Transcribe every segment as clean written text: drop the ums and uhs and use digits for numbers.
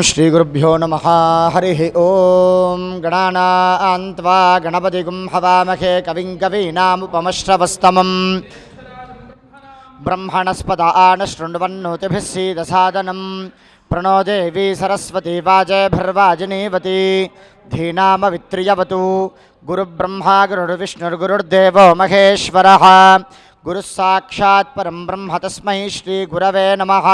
श्रीगुरुभ्यो नमः। हरिः ओं। गणानान्त्वा गणपतिगुं हवामहे कविं कवीनामुपमश्रवस्तमं ब्रह्मणस्पदान शृण्वन्नोतिभिः सीदसादनं प्रणो देवी सरस्वती वाजभिर्वाजिनीवती धीनामवित्रियवतु। गुरुब्रह्मा गुरुर्विष्णुर्गुरुर्देवो महेश्वरः गुरुः साक्षात् परं ब्रह्म तस्मै श्रीगुरवे नमः।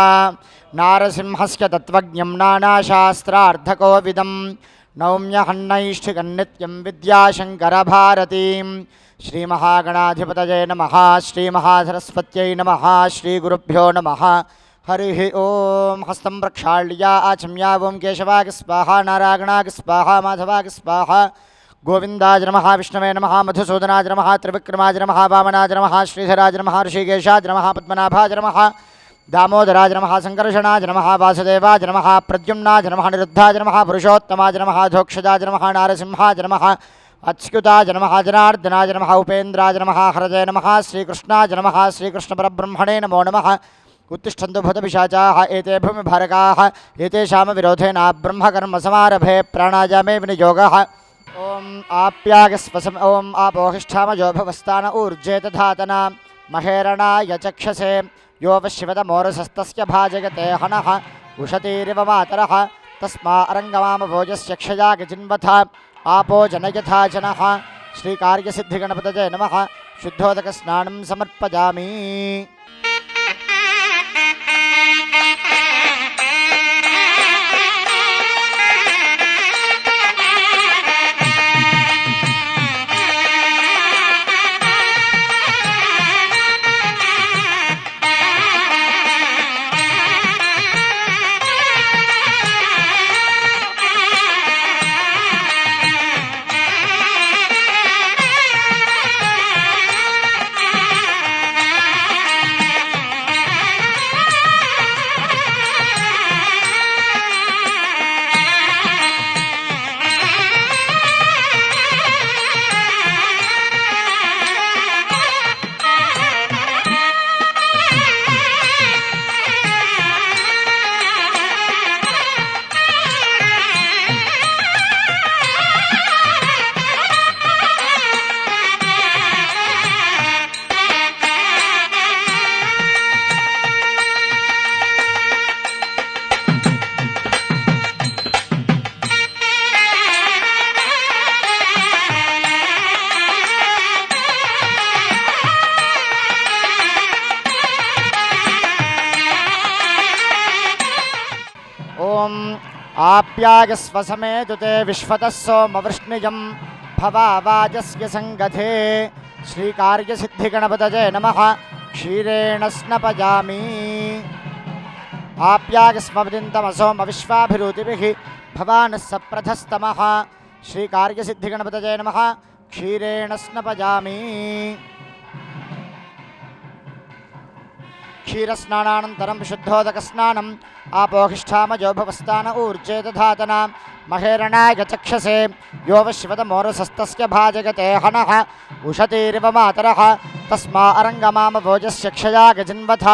नारसिंहस्य तत्त्वज्ञं नानाशास्त्रार्थकोविदं नौम्यहन्नैष्ठिकन्नित्यं विद्याशङ्करभारतीं श्रीमहागणाधिपतये नमः। श्रीमहासरस्वत्यै नमः। श्रीगुरुभ्यो नमः। हरिः ओं। हस्तं प्रक्षाళ్य आचम्या ओं केशवाय स्वाहा, नारायणाय स्वाहा, माधवाय स्वाहा। गोविन्दाय नमः। विष्णवे नमः। मधुसूदनाय नमः। त्रिविक्रमाय नमः। वामनाय नमः। श्रीधराय नमः। ऋषिकेशाय नमः। पद्मनाभाय नमः। दामोदराय नमः। संकर्षणाय नमः। वासुदेवाय नमः। प्रद्युम्नाय नमः। निरुद्धाय नमः। पुरुषोत्तमाय नमः। धोक्षजाय नमः। नारसिंहाय नमः। अच्युताय नमः। जनार्दनाय नमः। उपेन्द्राय नमः। हरये नमः। श्रीकृष्णाय नमः। श्रीकृष्णपरब्रह्मणे नमो नमः। उत्तिष्ठन्तु भूतपिशाचाः एते भूमिभारकाः एतेषां विरोधेन ब्रह्मकर्मसमारभे प्राणायामे विनियोगः। ओम आप्यागस्वसम ओम आपोहिष्ठामयो भवस्तान ऊर्जे तधातना महेरणाय चक्षसे यो वशिवतमोरसस्तस्य भाजगते हनः उशतीरिव मातरः तस्मा अरङ्गमाम भोजस्य क्षया गजिन्वथ आपो जनयथा जनः। श्रीकार्यसिद्धिगणपतये नमः। शुद्धोदकस्नानं समर्पयामि। ओम आप्यागस्वसमेतु ते विश्वतः सोमवृष्णिजं भवावाजस्य संगथे। श्रीकार्यसिद्धिगणपतये नमः। क्षीरेण स्नपयामि। आप्यागस्मवदिन्तमसोमविश्वाभिरूतिभिः भवान् सप्रथस्तमः। श्रीकार्यसिद्धिगणपतये नमः। क्षीरेण स्नपयामि। क्षीरस्नानानन्तरं शुद्धोदकस्नानम् आपोहिष्ठामयो भवस्तान ऊर्जे दधातना महेरणाय चक्षसे यो वशिवतमोरसस्तस्य भाजगते हनः उशतीरिव मातरः तस्मा अरङ्गमाम भोजस्य क्षया गजिन्वथ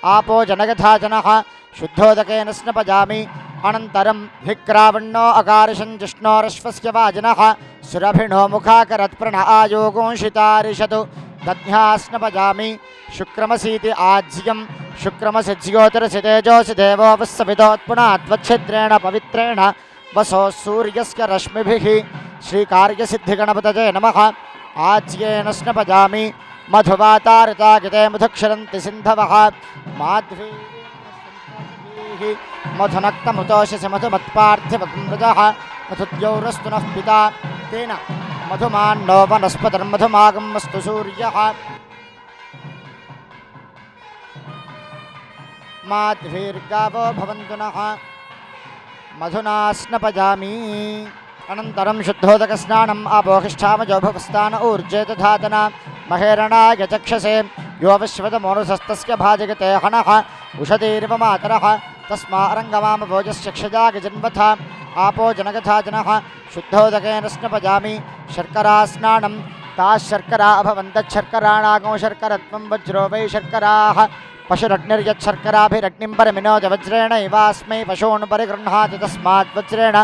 आपो जनयथा जनः। शुद्धोदकेन स्नपयामि। अनन्तरं धिक्रावण्णो अकारिशं जिष्णोरश्वस्य वाजिनः सुरभिणो मुखाकरत्प्रण आयोगोंशितारिषतु दध्या स्नपयामि। शुक्रमसीति आज्यं शुक्रमसि ज्योतिरसि तेजोसि देवो वत्सवितोत्पुनात्वच्छिद्रेण पवित्रेण वसो सूर्यस्य रश्मिभिः। श्रीकार्यसिद्धिगणपतये नमः। आज्येन स्नपयामि। मधुवातारितागिते मधुक्षरन्ति सिन्धवः माध्वीः मधुनक्तमुतोषसि मधुमत्पार्थिवगुम्रजः मधुद्यौरस्तु नः पिता तेन मधुमान्नो वनस्पतिर्मधुमागमस्तु सूर्यः। माध्वीर्गावो भवन्तु नः। मधुना स्नपयामि। अनन्तरं शुद्धोदकस्नानम् आपोहिष्ठामयो भवस्तान ऊर्जे दधातना महेरणाय चक्षसे यो वशिवतमोरसस्तस्य भाजगते हनः उशतीरिव मातरः तस्मा अरङ्गमाम भोजस्य क्षया गजिन्वथ आपो जनयथा जनः। शुद्धोदकेन स्नपयामि। शर्करास्नानं ताः शर्करा अभवन्तः शर्कराणागो शर्करत्वं वज्रो वै शर्कराः पशुरग्निर्यच्छर्कराभिरग्निं परमिनोज वज्रेण इवास्मै पशून् परिगृह्णाति तस्मात् वज्रेण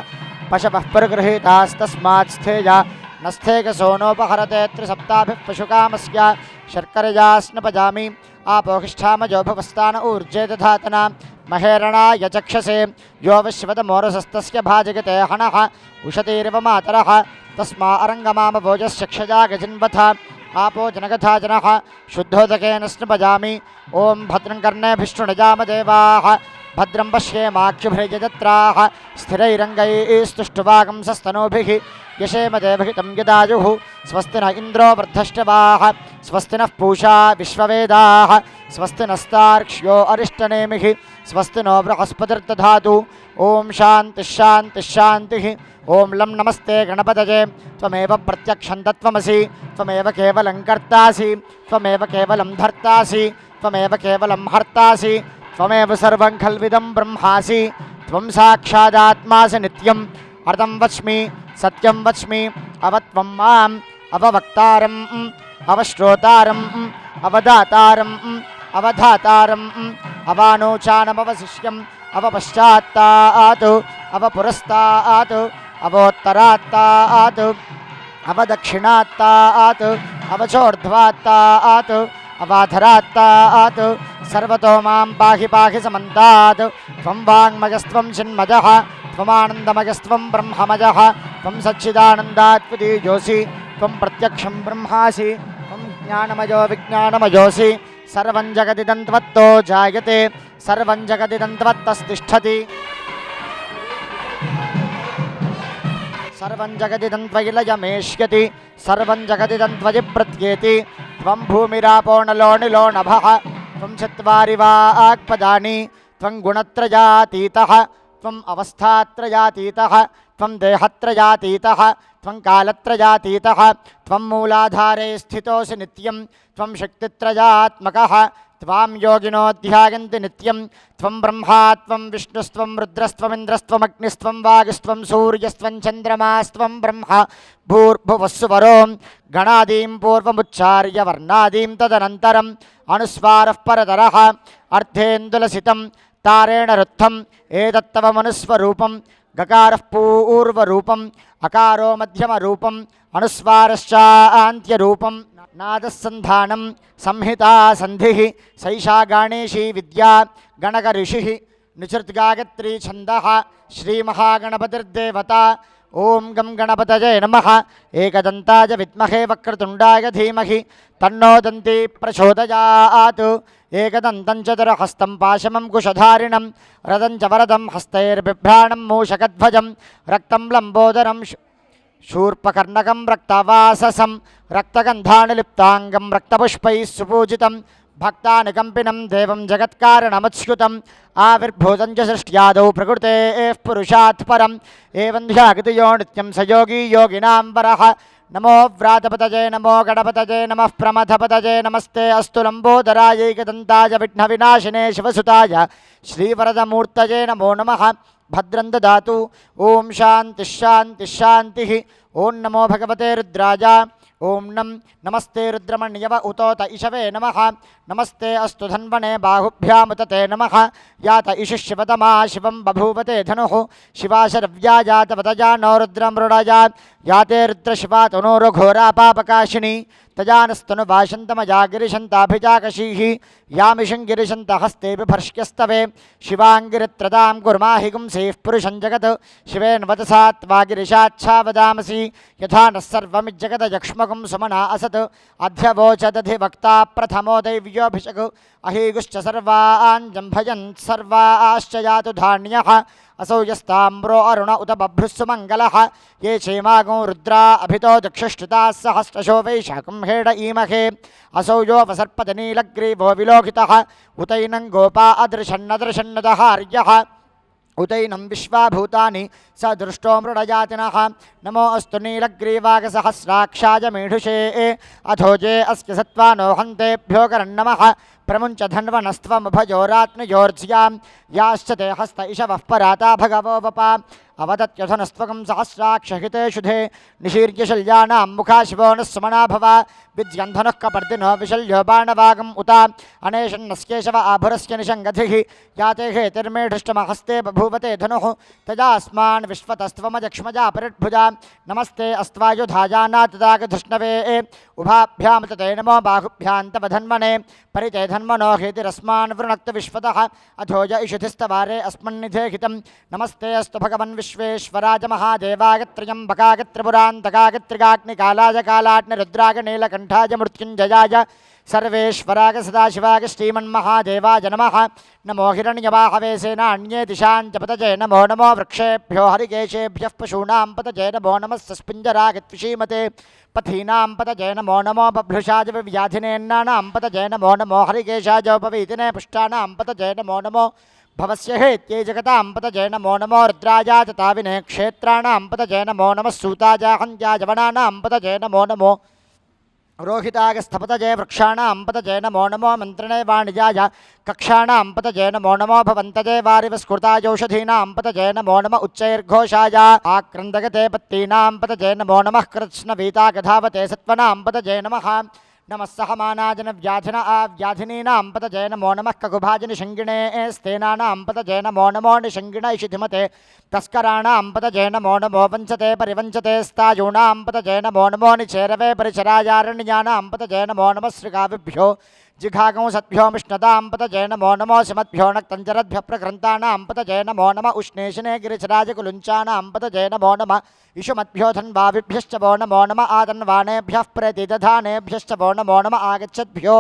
पशवः परिगृहीतास्तस्मात् स्थेया न स्थेयसोनोपहरते त्रिसप्ताभिः पशुकामस्य शर्करया स्नपजामि आपोहिष्ठामजो भवस्तान ऊर्जे दधातना महेरणाय चक्षसे यो विश्वतमोरसस्तस्य भाजगते हणः उशतीरिव मातरः तस्मा अरङ्गमामभोजश्चक्षजा गजिन्वथ आपो जनगथा जनः शुद्धोदकेन स्नपजामि ॐ भद्रं कर्णेभिष्णुनजामदेवाः भद्रं पश्येमाक्षुभिर्यजत्राः स्थिरैरङ्गैस्तुष्टुवागंसस्तनूभिः यशेमदेवहितं यदायुः स्वस्ति न इन्द्रो वृद्धश्चवाः स्वस्ति नः पूषा विश्ववेदाः स्वस्ति नस्तार्क्ष्यो अरिष्टनेमिः स्वस्ति नो बृहस्पतिर्दधातु ॐ शान्तिः ॐ लं नमस्ते गणपतये त्वमेव प्रत्यक्षं तत्त्वमसि त्वमेव केवलं कर्तासि त्वमेव केवलं धर्तासि त्वमेव केवलं हर्तासि त्वमेव सर्वं खल्विदं ब्रह्मासि त्वं साक्षादात्मासि नित्यम् अर्धं वच्मि सत्यं वच्मि अवत्वं माम् अववक्तारम् अवश्रोतारम् अवदातारम् अवधातारम् अवानोचानमवशिष्यम् अवपश्चात्तात् अवपुरस्तात् अवोत्तरात्तात् अवदक्षिणात्तात् अवचोर्ध्वात्तात् अवाधरात्तात् सर्वतो मां पाहि पाहि समन्तात् त्वं वाङ्मयस्त्वं चिन्मयः त्वमानन्दमयस्त्वं ब्रह्ममयः त्वं सच्चिदानन्दात्पदीजोऽसि त्वं प्रत्यक्षं ब्रह्मासि त्वं ज्ञानमयो विज्ञानमयोऽसि सर्वं जगदिदं त्वत्तो जायते सर्वं जगदिदं त्वत्तस्तिष्ठति सर्वं जगदिदं त्वयि लयमेष्यति सर्वं जगदिदं त्वयि प्रत्येति त्वं भूमिरापो नलो निलो नभः त्वं चत्वारि वाक्पदानि त्वं गुणत्रयातीतः त्वम् अवस्थात्रयातीतः त्वं देहत्रयातीतः त्वं कालत्रयातीतः त्वं मूलाधारे स्थितोऽसि नित्यं त्वं शक्तित्रयात्मकः त्वां योगिनो ध्यायन्ति नित्यं त्वं ब्रह्मा त्वं विष्णुस्त्वं रुद्रस्त्वमिन्द्रस्त्वमग्निस्त्वं वायुस्त्वं सूर्यस्त्वं चन्द्रमास्त्वं ब्रह्म भूर्भुवस्सुवरो गणादीं पूर्वमुच्चार्य वर्णादीं तदनन्तरम् अनुस्वारः परतरः अर्धेन्दुलसितं तारेण रुद्धम् एतत्तव मनुस्वरूपं गकारः पूर्वरूपम् अकारो मध्यमरूपम् अनुस्वारश्चान्त्यरूपं नादस्सन्धानं संहिता सन्धिः सैषा गणेशी विद्या गणकऋषिः निचृद्गायत्री छन्दः श्रीमहागणपतिर्देवता ॐ गं गणपतये नमः एकदन्ताय विद्महे वक्रतुण्डाय धीमहि तन्नो दन्ती प्रचोदयात् एकदन्तं चतुरहस्तं पाशमं कुशधारिणं रदं च वरदं हस्तैर्बिभ्राणं मूषकध्वजं रक्तं लम्बोदरं शूर्पकर्णकं रक्तवाससं रक्तगन्धानुलिप्ताङ्गं रक्तपुष्पैः सुपूजितं भक्तानुकम्पिनं देवं जगत्कारणमच्युतम् आविर्भूतं च सृष्ट्यादौ प्रकृतेः पुरुषात् परम् एवं ध्यागतियो नित्यं स योगी योगिनां वरः नमो व्रातपतये नमो गणपतये नमः प्रमथपतये नमस्ते अस्तु लम्बोदरायैकदन्ताय विघ्नविनाशिने शिवसुताय श्रीवरदमूर्तये नमो नमः भद्रं ददातु ॐ शान्तिः ॐ नमो भगवते रुद्राय ॐ नमस्ते रुद्रमण्यव उतोत इषवे नमः नमस्ते अस्तु धन्वने बाहुभ्यामुत ते नमः यात इषुः शिवतमा शिवं बभूवते धनुः शिवा शरव्या जातवतया नो रुद्रमृडया याते रुद्रशिवा तनोरुघोरा पापकाशिनी तजानस्तनुभाषन्तमया गिरिशन्ताभिजाकशीः यामिषं गिरिशन्तहस्ते बिभर्ष्यस्तवे शिवाङ्गिरित्रदां कुर्माहि गुंसेः पुरुषं जगत् शिवेन वदसा त्वा गिरिशाच्छा वदामसि यथा नः सर्वमिज्जगदयक्ष्मगुं सुमना असत् अध्यवोचदधिवक्ता प्रथमो दैव्योऽभिषक् अहीगुश्च सर्वाञ्जम्भयन् सर्वाश्च यातु धान्यः असौ यस्ताम्रो अरुण उत बभ्रुस्सु मङ्गलः ये क्षेमागो रुद्रा अभितो दक्षुष्टुताः सहस्रशो वैशाखं हेड ईमहे असौ यो वसर्पतनीलग्रीवो विलोकितः उतैनं गोपा अदृशन्नदृशन्नदः आर्यः उतैनं विश्वाभूतानि स दृष्टो मृडजातिनः नमो अस्तु नीलग्रीवागसहस्राक्षाय मेढुषे अथोजे अस्य सत्त्वानो हन्तेभ्यो करन्नमः प्रमुञ्च धन्वनस्त्वमुभयोरात्मयोर्ज्यां याश्च ते हस्त इषवः पराता भगवो वपा अवदत्यधनस्त्वकं सहस्राक्षहिते शुधे निशीर्यशल्यानां मुखाशिवो न सुमना भव विद्यन्धनुः कपर्दिनो विशल्यो बाणवागम् उत अनेशन्नस्केशव आभुरस्य निषङ्गधिः याते हेतिर्मेढुष्टमहस्ते बभूवते धनुः तजास्मान् विश्वतस्त्वमजक्ष्मजा परिद्भुजा नमस्ते अस्त्वायुधाजाना तदागधृष्णवे उभाभ्यां तते नमो बाहुभ्यां तव धन्वने परिते धन्वनो हेतिरस्मान् वृणक्त विश्वतः अथोज इषुधिस्तवारे अस्मन्निधे हितं नमस्ते अस्तु भगवन् विश्वेश्वराज महादेवाय त्र्यम्बकाय त्रिपुरान्तकाय त्रिगाग्निकालाय कालाग्निरुद्राय नीलकण्ठाय मृत्युञ्जयाय सर्वेश्वराय सदाशिवाय श्रीमन्महादेवाय नमः नमो हिरण्यवाहवे सेनान्ये दिशां च पतजे नमो नमो वृक्षेभ्यो हरिकेशेभ्यः पशूनां पतजे नमो नमः सस्पिञ्जराय त्विषीमते पथीनां पतजे नमो नमो बभ्रुषाय व्याधिनेन्नानां पतजे नमो नमो हरिकेशाय उपवीतिने पुष्टानां पतजे नमो नमो भवस्य हेत्यै जगतां पतजे नमो नमो रुद्राय च ताविने क्षेत्राणां पतजे नमो नमः सूताय हन्त्याय वनानां पतजे नमो नमो रोहिताय स्थपतजे वृक्षाणां पतजे नमो नमो मन्त्रिणे वाणिजाय कक्षाणां पतजे नमो नमो भवन्तजे वारिवस्कृतायौषधीनां पतजे नमो नम उच्चैर्घोषाय आक्रन्दगते पत्तीनां पतजे नमो नमः कृत्स्नवीतागधावते सत्त्वनां पतजे नमः नमः सहमानाजन व्याधिन व्याधिनीनां पतजे नमो नमः ककुभाजनिषङ्गिणे स्तेनानां पतजे नमो नमो निषङ्गिण इषिधिमते तस्कराणां पतजे नमो नमो वञ्चते परिवञ्चते स्तायूणां पतजे नमो नमो निचेरवे परिचरायारण्यानां पतजे नमो नमः श्रीकाविभ्यो जिघागं सद्भ्यो मिष्णतां पतजे नमो नमो सिमद्भ्यो नक्तञ्जरद्भ्यः प्रकृन्तानां पतजे नमो नमः उष्णेशिने गिरिचराजकुलुञ्चानां पतजे नमो नमः इषुमद्भ्यो धन्वाविभ्यश्च वो नमो नमः आदन्वानेभ्यः प्रतिदधानेभ्यश्च वो नमो नमः आगच्छद्भ्यो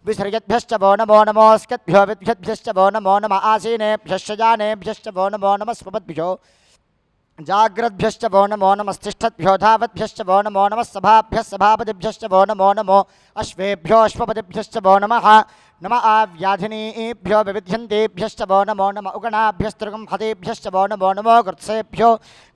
विसर्गद्भ्यश्च वो नमो नमोऽस्कद्भ्यो विद्भ्यद्भ्यश्च वो नमो नमः आसीनेभ्यश्च जानेभ्यश्च वो नमो नमः स्वपद्भ्यो जाग्रद्भ्यश्च वो नमो नमस्तिष्ठद्भ्यो धावद्भ्यश्च वो नमो नमः सभाभ्यः सभापतिभ्यश्च वो नमो नमो अश्वेभ्यो अश्वपतिभ्यश्च वो नमः नमः आव्याधिनीभ्यो विविध्यन्तेभ्यश्च वो नमो नमः उगणाभ्यस्तृगं हतेभ्यश्च वो नमो नमो गृत्सेभ्यो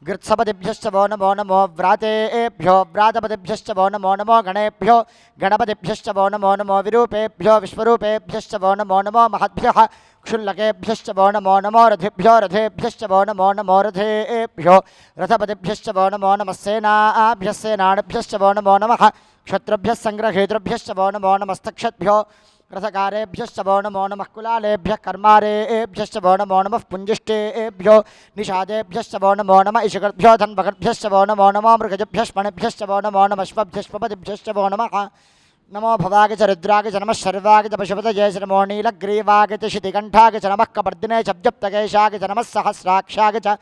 गृत्सपतिभ्यश्च वो नमो नमो व्रातेभ्यो व्रातपतिभ्यश्च वो नमो नमो गणेभ्यो गणपतिभ्यश्च वो नमो नमो विरूपेभ्यो विश्वरूपेभ्यश्च वो नमो नमो महद्भ्यः क्षुल्लकेभ्यश्च वो नमो नमो रथेभ्यो रथेभ्यश्च वो नमो नमो रथेभ्यो रथपतिभ्यश्च वो नमो नमः सेनाभ्यः सेनानिभ्यश्च वो नमो नमः क्षत्रुभ्यः सङ्ग्रहेतृभ्यश्च वो नमो नमस्तक्षद्भ्यो रथकारेभ्यश्च वो नमो नमः कुलालेभ्यः कर्मारेभ्यश्च वो नमो नमः पुञ्जिष्टेभ्यो निषादेभ्यश्च वो नमो नमः इषगर्भ्यो धन्वगर्भ्यश्च वो नमो नमो मृगजभ्यश्मणिभ्यश्च वो नमो नमः वो नमः नमो भवाग च रुद्राग च नमः शर्वाग च पशुपतये च नमो नीलग्रीवाग च शितिकण्ठाग च नमः कपर्दिने च जप्तकेशाग च नमः सहस्राक्षाग च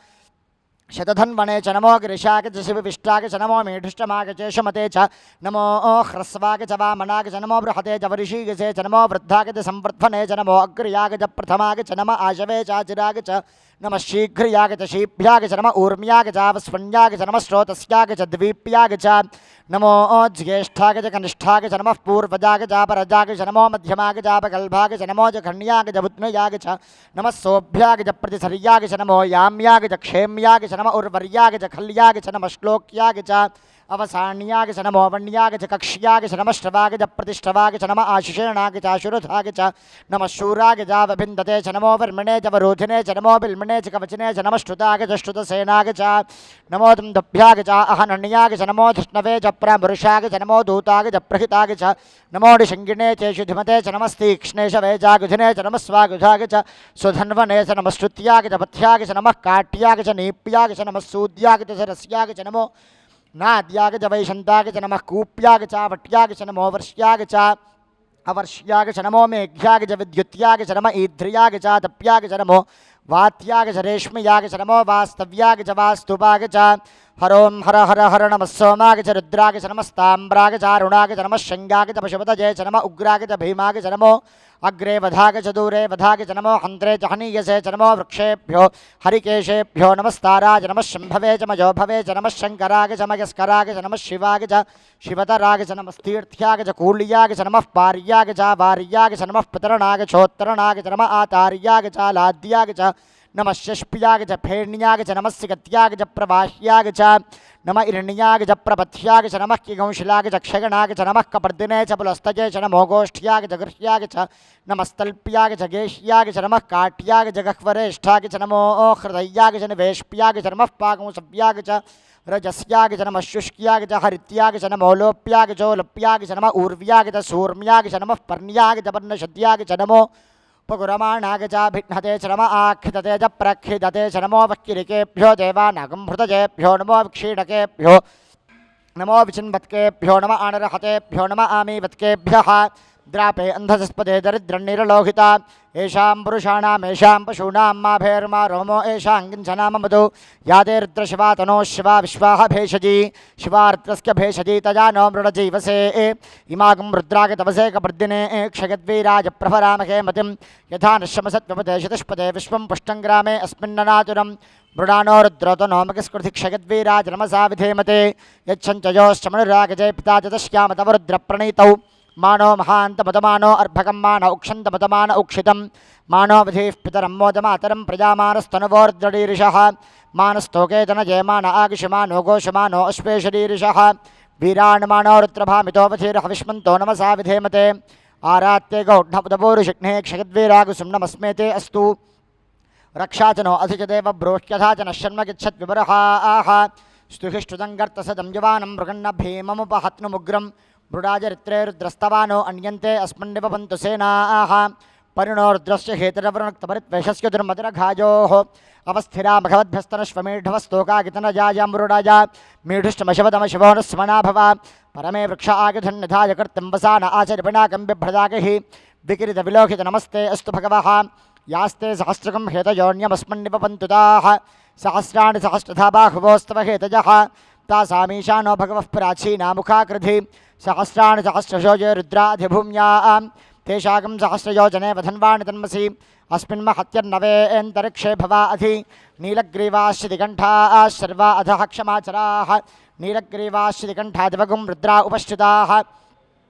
शतधन्वने च नमो गिरिशाग च शिवविष्टाग च नमो मेढुष्टमाग च शुमते च नमो ह्रस्वाग च वामनाग च नमो बृहते च वरिशीगसे च नमो वृद्धाग च संवर्धने च नमो अग्रयाग च प्रथमाग च नमः आशवे च चिराग च नमः शीघ्रयाग च शीभ्याग च नमः ऊर्म्याग च वस्वन्याग च नमः स्रोतस्याग च द्वीप्याग च नमो ज्येष्ठाग च कनिष्ठाग च नमः पूर्वजाग च परजाग च नमो मध्यमाग च अपगल्भाग च नमो च खण्ड्याग च बुद्मयाग च नमः सोभ्याग च प्रतिसर्याग च नमो याम्याग च क्षेम्याग च नमः उर्वर्याग च खल्याग च नमः श्लोक्याग च अवसान्याग च नमो वन्याग च कक्ष्याग च नमः श्रवाग च प्रतिष्ठवाग च नमः आशिषेणाग च आशुरुधाग च नमः शूराग च वभिन्दते च नमो वर्मणे च वरोधिने च नमो बिल्मणे च कवचने च नमः श्रुताग च श्रुतसेनाग च नमो दुन्दभ्याग च अहनन्याग च नमो धृष्णवे च प्रमृषाग च नमो दूताग च प्रहिताग च नमो निषङ्गिणे च शुधिमते च नमस्तीक्ष्णेशवे च गुधिने च नमः स्वागुधाग च सुधन्वने च नमः श्रुत्याग च पथ्याग च नमः काट्याग च नीप्याग च नमः सूद्याग च रस्याग च नमो नाद्याग च वैशन्ताग च नमः कूप्याग च वट्याग च नमो वर्ष्याग च अवर्ष्याग च नमो मेघ्याग च विद्युत्याग च नमः ईध्र्याग च तप्याग च नमो वात्याग च रेश्मयाग च नमो वास्तव्याग च वास्तुपाग च हरों हर हर हर नमः सोमाग च रुद्राग च नमस्ताम्राग च अरुणाग च नमः शङ्गाग च पशुपतये च नमः उग्राग च भीमाग च नमो अग्रे वधाग च दूरे वधाग च नमो हन्त्रे च हनीयसे च नमो वृक्षेभ्यो हरिकेशेभ्यो नमस्ताराज नमः शम्भवे च मजोभवे च नमः शङ्कराग च मयस्कराग च नमः शिवाग च शिवतराग च नमस्तीर्थ्याग च कूल्याग च नमः पार्याग च वार्याग च नमः पितरनाग चोत्तरनाग च नमः आतार्याग च लाद्याग च नमः शष्प्याग च फेण्याग च नमः सिगत्याग च प्रवाह्याग च नम इरण्याय च प्रपथ्याय च नमः किगंशिलाय च क्षगणाय च नमः कपर्दिने च पुलस्तये च नमो गोष्ठ्याय च गृह्याय च नमस्तल्प्याय च गेष्याय च नमः काट्याय च गह्वरेष्ठाय च नमो हृदयाय च निवेश्याय च नमः पागंसव्याय च रजस्याग च नमः शुष्क्याग च हरित्याग च नमो लोप्याग चोलप्याग च नमः ऊर्व्याग च सूर्म्याग च नमः पर्ण्याग च पर्णशद्याग च नमो उपगुरमाणाग च भिघ्नते च नमः आखिदते च प्रखिदते च नमो वक्किरिकेभ्यो देवानागम्भृतजेभ्यो नमो विक्षीणकेभ्यो नमो विचिन्वत्केभ्यो नमः आनरहतेभ्यो नमः आमीवत्केभ्यः द्रापे अंधस्पदे दरिद्रन्निरलोहिता येषां पुरुषाणामेषां पशूनां माभेर्मा रोमो येषां किञ्चनाम मधु यादे रुद्रशिवा तनो शिवा विश्वाः भेषजी शिवा रुद्रस्य भेषजी तया नो मृडजीवसे इमागं रुद्राग तपसे कपर्दिने क्षयद्वीराज प्रभरामहे मतिं यथा नश्यमसत्वपदे शतष्पदे विश्वं पुष्टं ग्रामे अस्मिन्ननातुरं मृडानो रुद्रोतो नोमकस्कृति क्षयद्वीराज नमसा विधेमते यच्छञ्चयोश्चमनुरागजय पिता च तस्याम तव रुद्रप्रणीतौ मानो महान्तमतमानो अर्भकं मान उक्षन्तमतमान उक्षितं मानो विधिः पितरं मोदमातरं प्रजामानस्तनुवोर्द्रडीरिषः मानस्तोके तनजयमान आगिषमानो गोषमानो अश्वेशरीरिषः वीराण्मानो रुद्रभामितो वधिर्हविष्मन्तो नमसा विधेमते आरात्ये गौढ्ढपदपूरुषिघ्ने क्षयद्वीरागुसुं नमस्मेते अस्तु रक्षा च नो अधिजदेव ब्रोह्यथा च नश्यन्मगिच्छद्विवरः आह स्तुहिष्ठुतं गर्तसदं युवानं मृगन्न भीममुपहत्नुमुग्रं मृडाजरित्रे रुद्रस्तवानो अन्यन्ते अस्मन्निपपन्तु सेनाः परिणो रुद्रस्य हेतरवरुणक्तपरित्वेषस्य दुर्मतिरघायोः अवस्थिरा मघवद्भ्यस्तनश्वमेढवस्तोकागितनजाया मृडाजा मेढुष्टमशवदमशिवो न स्मना भव परमे वृक्ष आगधन्निधाय कर्तुं वसान आचरिपिणाकं बिभ्रदाकिः विकिरितविलोकित नमस्ते अस्तु भगवः यास्ते सहस्रकं हेतयोन्यमस्मन्निपपन्तु ताः सहस्राणि सहस्रधा बाहुवोस्तव हेतजः तासामीशानो भगवः प्राचीना मुखाकृधि सहस्राणि सहस्रशो ये रुद्राधिभूम्यां तेषागं सहस्रयोजने वधन्वाणि तन्मसि अस्मिन्महत्यर्नवेऽन्तरिक्षे भवा अधि नीलग्रीवाश्चिदिकण्ठाः सर्वा अधः क्षमाचराः नीलग्रीवाश्चिदिकण्ठा दिवगुं रुद्रा उपस्थिताः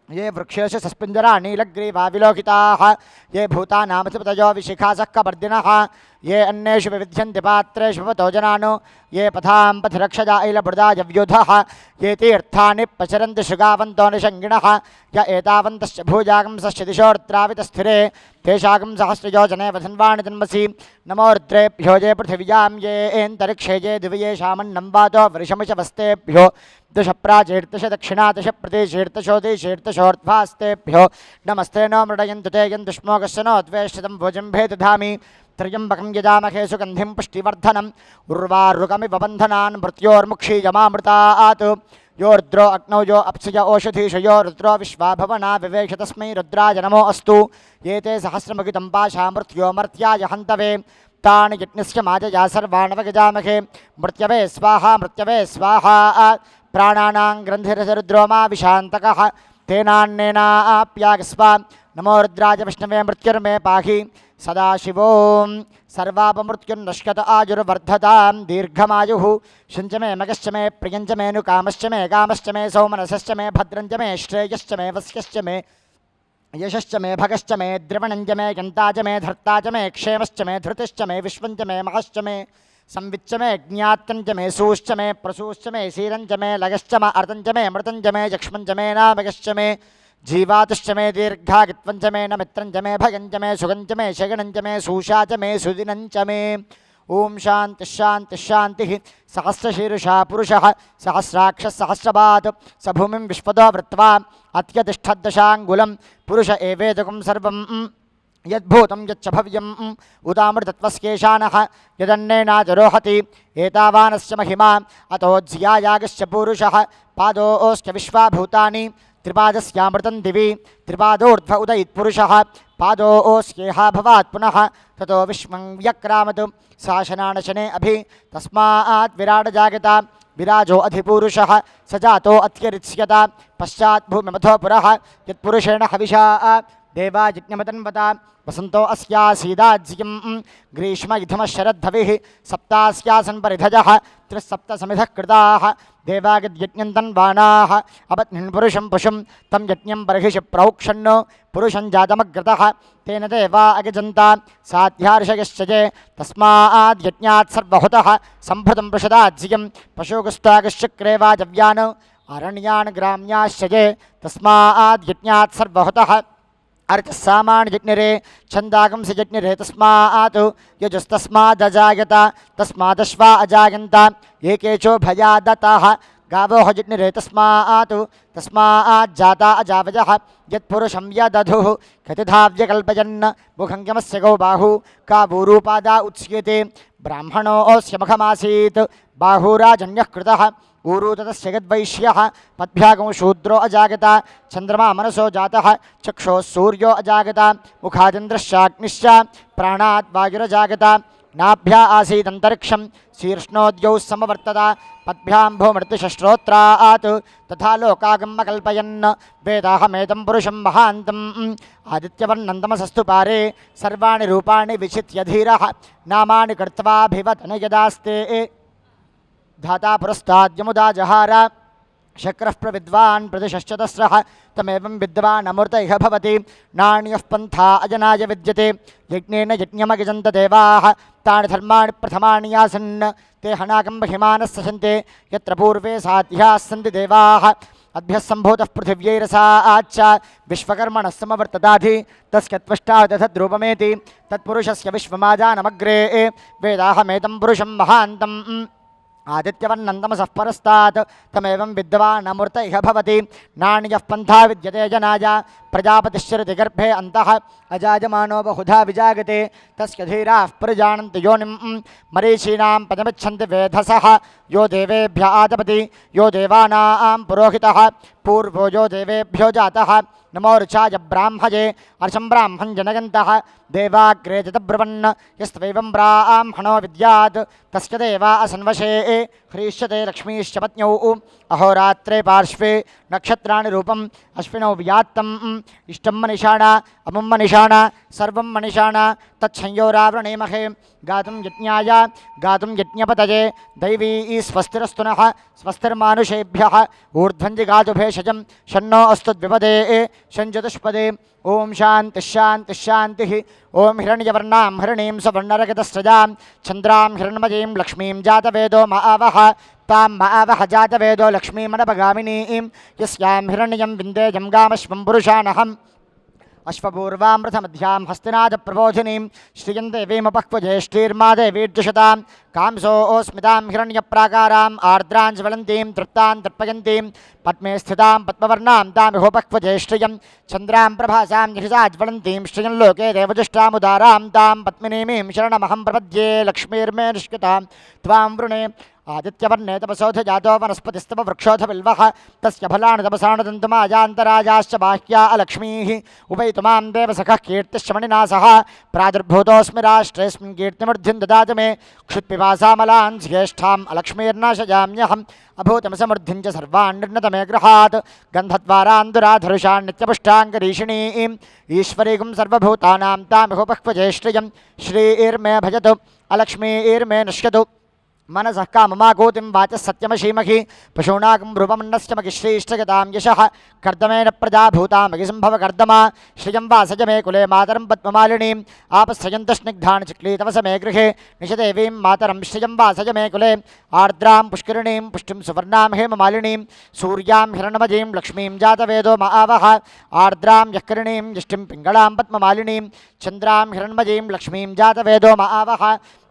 ये वृक्षेषु सस्पिञ्जरा नीलग्रीवा विलोकिताः ये भूतानामधिपतयो विशिखासः कपर्दिनः ये अन्येषु विविध्यन्ति पात्रेषु भवतो जनानो ये पथां पथिरक्षजा ऐलबृदाजव्युधः ये तीर्थानि प्रचरन्ति शृगावन्तो निषङ्गिणः य एतावन्तश्च भूजागंसश्च दिशोर्त्रावितस्थिरे तेषागं सहस्रयोजने वधन्वाणि तन्मसि नमो रुद्रेभ्यो ये पृथिव्यां ये एन्तरिक्षे ये दिव्येषामन्नं वातो वृषमिषवस्तेभ्यो दशप्राचीर्तश दक्षिणातश प्रदेशीर्तशोदीशीर्तशोर्ध्वास्तेभ्यो नमस्ते नो मृडयन्तु ते यन्तुष्मोकस्य नो द्वेष्टितं भुजं भेदधामि त्र्यम्बकं यजामहे सुगन्धिं पुष्टिवर्धनम् उर्वारुकमिव बन्धनान् मृत्योर्मुक्षीयमामृतात् यो रुद्रो अग्नौ यो अप्सय ओषधीश यो रुद्रो विश्वाभवना विवेश तस्मै रुद्राय नमो अस्तु ये ते सहस्रमुखितं पाशा मृत्यो मर्त्याय हन्तवे तानि यज्ञस्य माजया सर्वाणवगजामहे मृत्यवे स्वाहा प्राणानां ग्रन्थिरसरुद्रो मा विशान्तकः तेनान्नेनाप्यागस्व नमो रुद्राय विष्णवे मृत्युर्मे पाहि सदाशिवों सर्वापमृत्युर्नश्यत आयुर्वर्धतां दीर्घमायुः शुञ्च मे मगश्च मे प्रियञ्च मे नुकामश्च मे कामश्च मे सौमनसश्च मे भद्रञ्च मे श्रेयश्च मे वस्यश्च मे यशश्च मे भगश्च मे द्रवणञ्च मे यन्ता च मे धर्ता च मे क्षेमश्च मे धृतिश्च मे विश्वञ्च मे महश्च मे संविच्च मे ज्ञातञ्च मे सूश्च मे प्रसूश्च मे शीरञ्च मे लगश्च मे अर्धञ्च मे मृतञ्च मे यक्ष्मञ्च मे नामगश्च मे जीवातुश्च मे दीर्घागित्वञ्च मे न मित्रञ्च मे भगञ्च मे सुगञ्च मे शगणञ्च मे सूषा च मे सुदिनञ्च मे ओम शान्तिः सहस्रशीर्षा पुरुषः सहस्राक्षः सहस्रपात् स भूमिं विश्वतो वृत्वा अत्यतिष्ठद्दशाङ्गुलं पुरुष एवेदकं सर्वं यद्भूतं यच्च भव्यम् उदामृतत्वस्केशानः यदन्नेनाजरोहति एतावानस्य महिमा अतो ज्यायागश्च पूरुषः पादोश्च विश्वाभूतानि त्रिपादस्यामृतं दिवि त्रिपादोर्ध्व उदयित्पुरुषः पादोऽस्येह भवात् पुनः ततो विश्वं व्यक्रामत् शासनानशने अभि तस्मात् विराट जागता विराजो अधिपूरुषः स जातो अत्यरिच्यत पश्चात् भूमिमथो पुरः यत्पुरुषेण हविषा देवा यज्ञमतन्वता वसन्तो अस्यासीदाज्यं ग्रीष्म इथमः शरद्धविः सप्तास्यासन् परिधजः त्रिसप्तसमिधः कृताः देवागद्यज्ञं तन्वानाः अपत्निन् पुरुषं पशुं तं यज्ञं बर्हिषि प्रौक्षन् पुरुषं जातमग्रतः तेन देवा अगजन्ता साध्यार्षयश्चये तस्माद् यज्ञात् सर्वहुतः सम्भृतं पृषदाज्यं पशुगुष्टागश्चक्रे वाजव्यान् अरण्यान् ग्राम्याश्चये तस्माद् यज्ञात् सर्वहुतः अर्चसामान्यज्ञरे छन्दागंसि यज्ञरे तस्मात् यजुस्तस्मादजायत तस्मादश्वा अजायन्त एकेचो भयादताः गावो यज्ञरे तस्मात् जाता अजावजः यत्पुरुषं यदधुः कतिधा व्यकल्पयन् मुखं यमस्य गौ बाहु कावूरूपादा उच्यते ब्राह्मणोऽस्य मुखमासीत् बाहुराजन्यः कृतः ऊरू ततस्य यद्वैश्यः पद्भ्यागं शूद्रो अजागत चन्द्रमा मनसो जातः चक्षुः सूर्यो अजागत मुखादिन्द्रश्चाग्निश्च प्राणात् वायुरजागत नाभ्या आसीदन्तरिक्षं शीर्ष्णोद्यौ समवर्तत पद्भ्याम्भोमृत्युश्रोत्रात् तथा लोकागमकल्पयन् वेदाहमेतं पुरुषं महान्तम् आदित्यवर्णन्तमसस्तु पारे सर्वाणि रूपाणि विचित्य धीरः नामानि कृत्वाभिवदन यदास्ते धाता पुरस्ताद्यमुदा जहार शक्रः प्रविद्वान् प्रतिशश्चतस्रः तमेवं विद्वान् अमृत इह भवति नान्यः पन्था अजनाय विद्यते यज्ञेन यज्ञमगजन्त देवाः तानि धर्माणि प्रथमानि आसन् ते हनाकं बहिमानः सशन्ते यत्र पूर्वे साध्याः सन्ति देवाः अभ्यः सम्भूतः पृथिव्यैरसाच्च विश्वकर्मणः समवर्तताधि तस्य त्वष्टा दधद्रूपमेति तत्पुरुषस्य विश्वमाजानमग्रे वेदाहमेतं पुरुषं महान्तम् आदित्यवर्णन्तमसः परस्तात् तमेवं विद्वान् अमृत इह भवति नान्यः पन्था विद्यते जनाय प्रजापतिश्चरति गर्भे अन्तः अजायमानो बहुधा विजागते तस्य धीराः प्रजानन्ति योनिं मरीचीनां पदमिच्छन्ति वेधसः यो देवेभ्य आतपति यो देवानां पुरोहितः पूर्वो यो देवेभ्यो जातः नमो ऋचाय ब्राह्मये अर्षं ब्राह्मं जनयन्तः देवाग्रे जतब्रुवन् यस्त्वैवं ब्राह्मणो विद्यात् तस्य देवा असन्वशे ह्रीष्यते लक्ष्मीश्च पत्न्यौ अहोरात्रे पार्श्वे नक्षत्राणि रूपम् अश्विनौ व्यात्तम् इष्टं मनिषाणा अमुं मनिषाणा सर्वं मनिषाणा तच्छंयोरावृणीमहे गातुं यज्ञाय गातुं यज्ञपतये दैवी स्वस्तिरस्तु नः स्वस्तिर्मानुषेभ्यः ऊर्ध्वञ्जि गातु भेषजं शन्नो अस्तु द्विपदे शञ्चतुष्पदे ओं शान्तिः शान्तिः शान्तिः ओं हिरण्यवर्णां हरिणीं सवर्णरगतस्रजां चन्द्रां हिरण्मयीं लक्ष्मीं जातवेदो मावः तां मावः जातवेदो लक्ष्मीमनपगामिनीं यस्यां हिरण्यं विन्देजं गामश्वं पुरुषानहम् अश्वपूर्वामृतमध्यां हस्तिनादप्रबोधिनीं श्रियं देवीमपक्वज्येष्ठीर्मादेवीर्जुषतां कांसोऽस्मितां हिरण्यप्राकाराम् आर्द्रां ज्वलन्तीं तृप्तां तर्पयन्तीं पद्मे स्थितां पद्मवर्णां तामिहोपक्वज्येष्ठियं चन्द्रां प्रभासां यशसा ज्वलन्तीं श्रियं लोके देवजुष्टामुदारां तां पद्मिनीमीं शरणमहं प्रपद्ये लक्ष्मीर्मे निष्कृतां त्वां वृणे आदित्यवर्णे तपसोऽथ जातो वनस्पतिस्तव वृक्षोऽथ बिल्वः तस्य फलानि तपसानुदन्तमाजान्तराजाश्च बाह्या अलक्ष्मीः उपैतुमां देवसखः कीर्तिश्च मणिना सह प्रादुर्भूतोऽस्मि राष्ट्रेऽस्मिन् कीर्तिमूर्धिं ददातु मे क्षुत्पिपासामलान् ज्येष्ठाम् अलक्ष्मीर्नाशजाम्यहम् अभूतमसमृद्धिं च सर्वान् निर्णतमे गृहात् गन्धद्वारान्दुराधरुषान् नित्यपुष्टाङ्गरीषिणीम् ईश्वरीगुं सर्वभूतानां तामिहोपक्वज्येष्ठियं श्रीर्मे भजतु अलक्ष्मीर्मे नश्यतु मनसः काममाकूतिं वाचः सत्यमशीमहि पशूनाकं रूपमन्नस्य मगिश्रीष्टगतां यशः कर्दमेन प्रजाभूतामगि सम्भव कर्दमा श्रियं वासज मे कुले मातरं पद्ममालिनीम् आपस्रजन्तस्निग्धान् चिक्लीतवस मे गृहे निशदेवीं मातरं श्रियं वासज मे कुले आर्द्रां पुष्करिणीं पुष्टिं सुवर्णां हेममालिनीं सूर्यां हिरण्मयीं लक्ष्मीं जातवेदो मावः आर्द्रां यःकरिणीं यष्टिं पिङ्गळां पद्ममालिनीं चन्द्रां हिरण्मयीं लक्ष्मीं जातवेदो मावः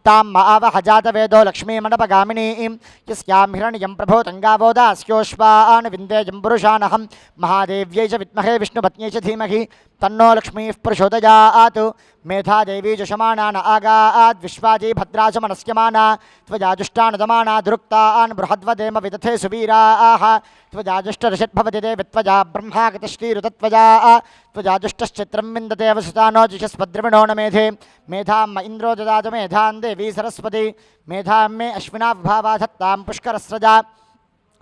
तां मावः जातवेदो लक्ष्मीमनपगामिनीं यस्यां हिरण्यं प्रभोतङ्गावोदास्योश्वान् विन्देजं पुरुषानहं महादेव्यै च विद्महे विष्णुपत्न्यै च धीमहि तन्नो लक्ष्मीः प्रचोदयात् मेधादेवी जुषमाणा न आगात् विश्वाजी भद्रा च मनस्यमाना त्वजाजुष्टानुदमाना दुरुक्तान् बृहद्वदेम विदथे सुवीराः त्वजाजुष्टऋषद्भवति ते वित्वजा ब्रह्मागतश्रीरुतत्वजा त्वजाजुष्टश्चित्रं विन्दते वसुतानो जिषस्पद्रविणो न मेधे मेधां म इन्द्रो ददातु मेधां देवी सरस्वती मेधां मे अश्विना विभावा धत्तां पुष्करस्रजा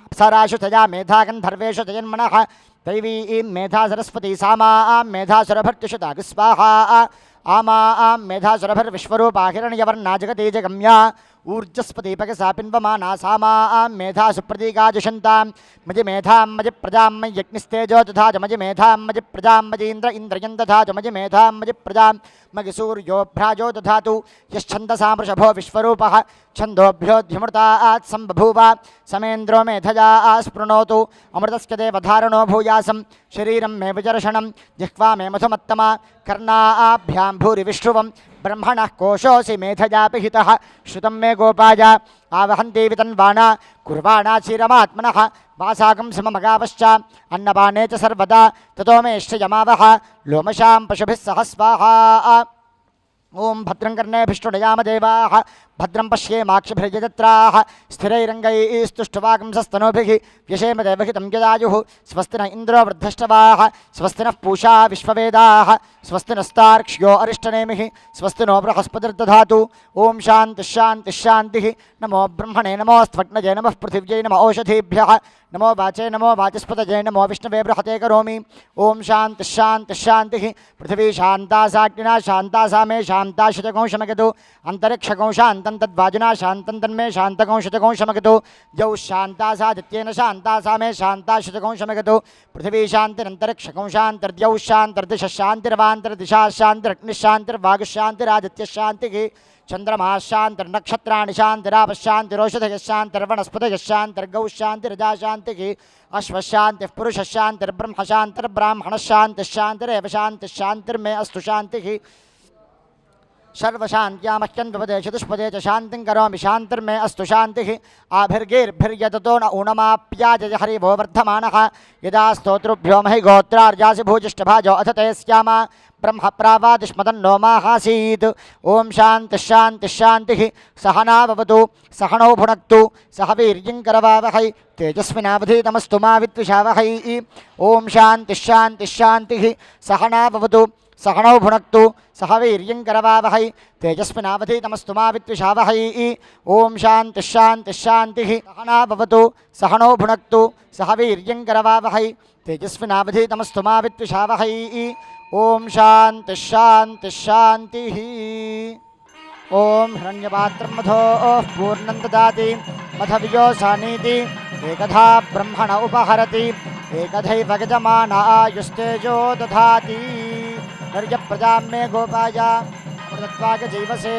अप्सराशु तया मेधा गन्धर्वेषु जयन्मनः दैवीं मेधा सरस्वती सामां मेधा सुरभर्तुषुताग स्वाहा आमां मेधा सुरभर्विश्वरूपा हिरण्यवर्णा जगति जगम्या ऊर्जस्पतिपकसा पिन्वमाना सामां मेधा सुप्रतीकाजुषन्तां मजि मेधां मजि प्रजां मयि यज्ञस्तेजो दधाज मजि मेधां मजि प्रजां मजीन्द्र इन्द्रयं दधाज मजि मेधां मजि प्रजां मगि सूर्योभ्राजो दधातु यश्छन्दसा वृषभो विश्वरूपः छन्दोभ्योऽध्यमृतात् सम्बभूव समेन्द्रो मेधया स्पृणोतु अमृतस्य देवधारणो भूयासं शरीरं मे विजर्षणं जिह्वा मे मधुमत्तमा कर्णाभ्यां भूरिविष्णुवं ब्रह्मणः कोशोऽसि मेधया पिहितः श्रुतं मे गोपाय आवहन्ति वितन्वाना कुर्वाणा क्षीरमात्मनः वासाकं सममगावश्च अन्नपाने च सर्वदा ततो मे श्रियमावह लोमशां पशुभिः सह स्वाहा ओं भद्रं कर्णेभिष्टुडयाम देवाः भद्रं पश्येमाक्षिभिर्यजत्राः स्थिरैरङ्गैस्तुष्टुवागंसस्तनूभिः व्यशेम देवहितं यदायुः स्वस्ति न इन्द्रो वृद्धश्रवाः स्वस्ति नः पूषा विश्ववेदाः स्वस्ति नस्तार्क्ष्यो अरिष्टनेमिः स्वस्ति नो बृहस्पतिर्दधातु ओं शान्तिः नमो ब्रह्मणे नमोऽस्त्वग्नजे नमः पृथिव्यै नमो ओषधीभ्यः नमो वाचे नमो वाचस्पतये नमो विष्णवे बृहते करोमि ओं शान्तिः पृथिवी शान्ता साग्निना शान्ता सा मे शान्ता शतकंशमगतु अन्तरिक्षकंशान्तं तद्वाजुना शान्तं तन्मे शान्तकंशतकंशमगतु द्यौः शान्ता सा दित्येन शान्ता सा मे शान्ता शतकंशमगतु पृथिवी शान्तिरन्तरिक्षकंशान्तर्द्यौः शान्तिर्दिशः शान्तिर्वान्तर्दिशा शान्तिरग्निशान्तिर्वागुशान्तिरादित्यः शान्तिः चंद्रमा शांतिर्नक्षत्राणि शांतिरापशांतिरोषधयः शांतिर्वनस्पतयः शांतिर्गौः शांतिरजा शांतिः अश्वशांतिः पुरुषः शांतिर्ब्रह्म शांतिर्ब्राह्मणः शांतिः शांतिरेव शांतिः शांतिर्मे अस्तु शांतिः सर्वशान्त्यामह्यं द्विपदे चतुष्पदे च शान्तिं करोमि शान्तिर्मे अस्तु शान्तिः आभिर्गैर्भिर्यततो न ऊनमाप्याजय हरिवो वर्धमानः यदा स्तोतृभ्यो महि गोत्रार्जासि भूजिष्ठभाजो अथ ते स्याम ब्रह्म प्रावादिष्मदन्नो माहासीत् ओं शान्तिः सहना भवतु सहनौ भुनक्तु सह वीर्यं करवावहै तेजस्विनावधीतमस्तु मा विद्विषावहै ओं शान्तिः सहना भवतु सहनौ भुनक्तु सह वीर्यं करवावहै तेजस्विनावधीतमस्तु मा विद्विषावहै ओं शान्तिः सहना भवतु सहनौ भुनक्तु सह वीर्यं करवावहै तेजस्विनावधीतमस्तु मा विद्विषावहै ओं शान्तिः ओं हिरण्यपात्रं मधोः पूर्णं ददाति मधवियोसानीति एकधा ब्रह्मण उपहरति एकधैव गजमानायुस्तेजो दधाति नर्यप्रजां मे गोपाय अमृतत्वागजीवसे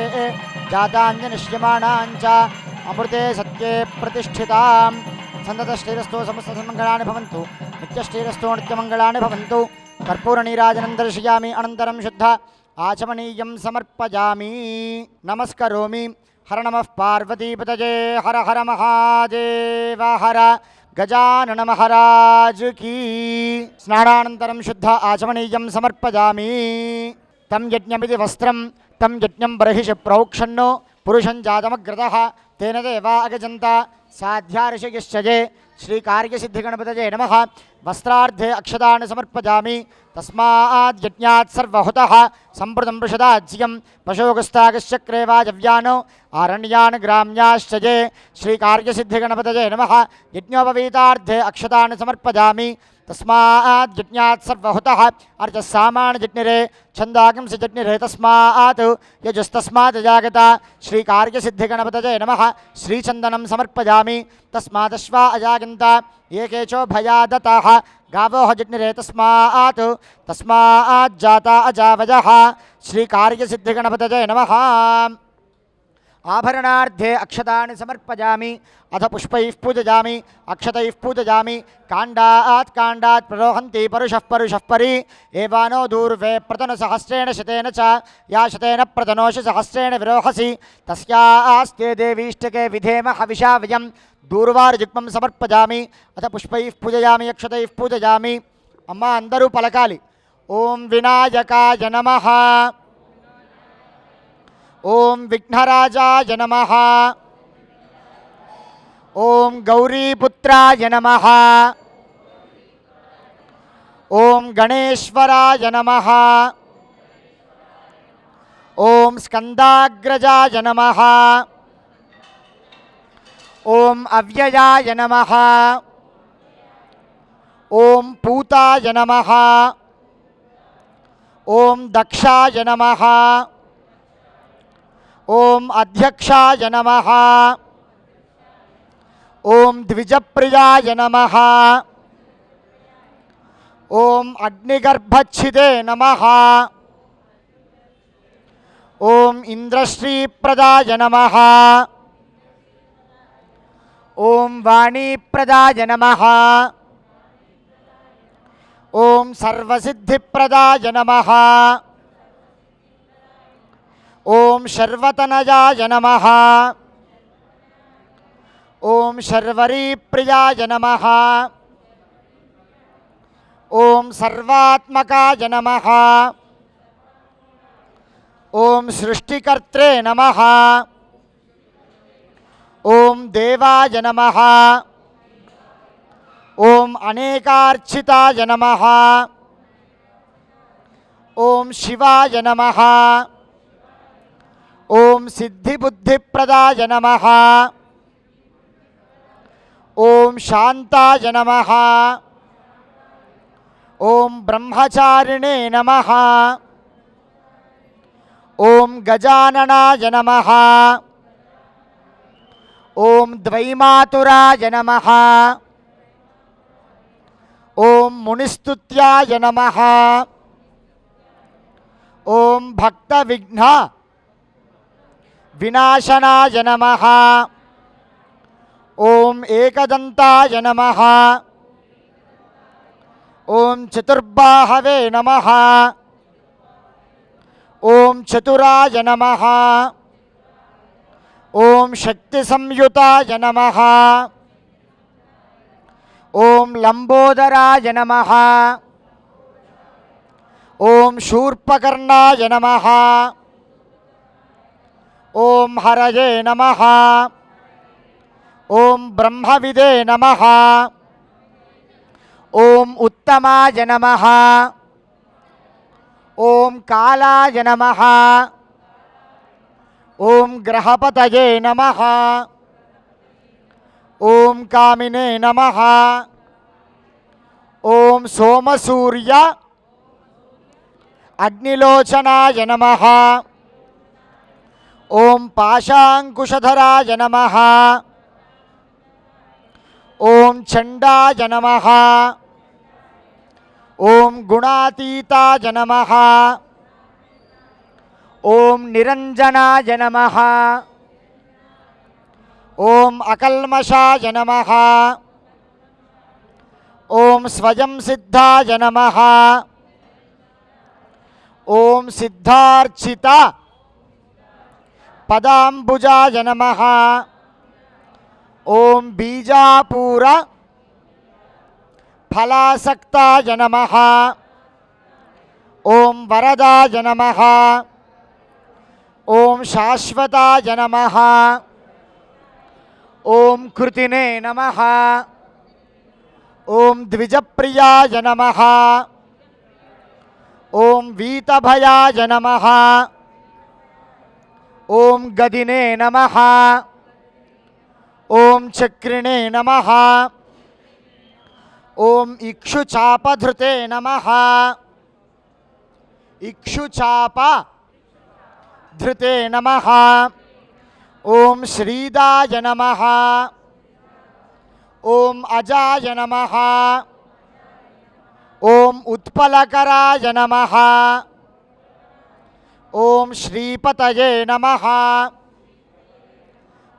जाताञ्जनिष्यमाणाञ्च अमृते सत्ये प्रतिष्ठितां सन्दतश्रीरस्तो समस्तसन्मङ्गलानि भवन्तु नित्यश्रीरस्तो नित्यमङ्गलानि भवन्तु कर्पूरनीराजनं दर्शयामि अनन्तरं शुद्ध आचमनीयं समर्पयामि नमस्करोमि हर नमः पार्वतीपतये हर हर महादेव हर गजानन महाराज की स्नानानन्तरं शुद्ध आचमनीयं समर्पयामि तं यज्ञमिति वस्त्रं तं यज्ञं बर्हिषि प्रोक्षन्नो पुरुषं जातमग्रतः तेन देवा अगजन्त साध्या ऋषिगिश्चये श्रीकार्यसिद्धिगणपतये नमः वस्त्रार्धे अक्षतानि समर्पयामि तस्माद् यज्ञात् सर्वहुतः सम्प्रदं वृषदाज्यं पशोगस्तागश्चक्रे वाजव्यानो आरण्यान् ग्राम्याश्चये श्रीकार्यसिद्धिगणपतये नमः यज्ञोपवीतार्धे अक्षतानि समर्पयामि तस्मात् यज्ञात् सर्वहुतः अर्चस्सामान् जज्ञिरे छन्दागंसि जज्ञिरे तस्मात् यजुस्तस्मात् जागता श्रीकार्यसिद्धिगणपतये नमः श्रीचन्दनं समर्पयामि तस्मादश्वा अजागन्त एकेचो भयादताः गावोः जज्ञिरे तस्मात् जाता अजावजः श्रीकार्यसिद्धिगणपतये नमः आभरणार्धे अक्षतानि समर्पयामि अथ पुष्पैः पूजयामि अक्षतैः पूजयामि काण्डात् प्ररोहन्ति परुषः परि एवानो दूर्वे प्रतनुसहस्रेण शतेन च या शतेन प्रतनोषि सहस्रेण विरोहसि तस्यास्ते देवीष्टके विधेम हविषा वयं दूर्वारुजुग्मं समर्पयामि अथ पुष्पैः पूजयामि अक्षतैः पूजयामि अम्म अंदरू पलकाली ओं विनायकाय नमः ओं विघ्नराजाय नमः ओं गौरीपुत्राय नमः ओं गणेश्वराय नमः ओं स्कंदाग्रजाय नमः ओम अव्ययाय नमः। ओम पूताय नमः। ओम दक्षाय नमः। ओम अध्यक्षाय नमः। ओम द्विजप्रियाय नमः। ओम अग्निगर्भच्छिदे नमः। ओम इंद्रश्रीप्रदाय नमः। ओम वाणीप्रदाय नमः। ओम सर्वसिद्धिप्रदाय नमः। ओम शर्वतनयाय नमः। ओम शर्वरीप्रियाय नमः। ओम सर्वात्मकाय नमः। ओम सृष्टिकर्त्रे नमः। ओम देवाय नमः। ओम अनेकार्चिताय नमः। ओम शिवाय नमः। ओम सिद्धिबुद्धिप्रदाय नमः। ओम शांताय नमः। ओम ब्रह्मचारिणे नमः। ओम गजाननाय नमः। ओम द्वैमातुराय नमः। ओम मुनिस्तुत्याय नमः। ओम भक्तविघ्न विनाशनाय नमः। ओम एकदंताय नमः। ओम चतुर्बाहवे नमः। ओम चतुराय नमः। ओम शक्तिसंयुताय नमः। ओम लंबोदराय नमः। ओम शूर्पकर्णाय नमः। ओम हरये नमः। ओम ब्रह्मविदे नमः। ओम उत्तमाय नमः। ओम कालाय नमः। ओम ग्रहपतये नमः। ओम कामिने नमः। ओम सोमसूर्य अग्निलोचनाय नमः। ओम पाशांकुशधराय नमः। ओम चंडाय नमः। ओम गुणातीताय नमः। ओम निरंजनाय नमः। ओम अकल्मषाय नमः। ओम स्वयं सिद्धाय नमः। ओम सिद्धार्चिता पदाम्बुजाय नमः। ओम बीजापूर फलासक्ताय नमः। ओम वरदाय नमः। ओम शाश्वताय नमः। ओम कृतिने नमः। ओम द्विजप्रियाय नमः। ओम वीतभयाय नमः। ओम गदिने नमः। ओम चक्रिणे नमः। ओम इक्षुचापधृते नमः। इक्षुचाप धृते नमः। ओम श्रीदाय नमः। ओम अजाय नमः। ओम उत्पलकराय नमः। ओम श्रीपतये नमः।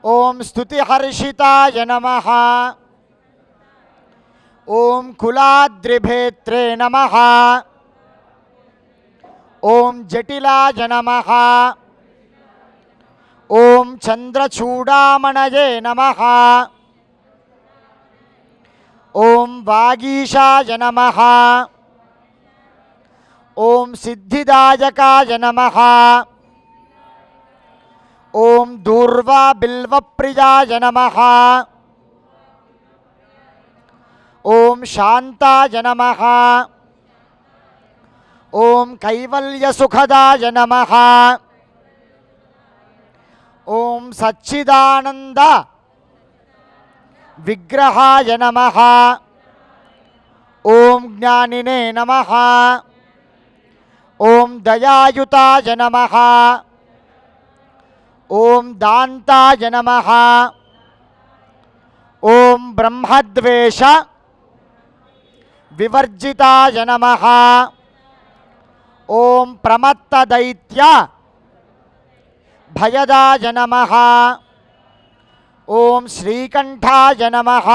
ओम स्तुतिहर्षिताय नमः। ओम कुलाद्रिभेत्रे नमः। ओम जटिलाय नमः। ओम चंद्रचूडामणये नमः। ओम वागीशाय नमः। ओम सिद्धिदायकाय नमः। ओम दूर्वा बिल्वप्रियाय नमः। ओम शांताय नमः। ओम कैवल्यसुखदाय नमः। ओम सच्चिदानंद విగ్రహాయ నమః. ఓం జ్ఞానినే నమః. ఓం దయాయుతాయ నమః. ఓం దాంతాయ నమః. ఓం బ్రహ్మద్వేష వివర్జితాయ నమః. ఓం ప్రమత్తదైత్య భయదాయ నమః. ఓం శ్రీకంఠాయ నమః.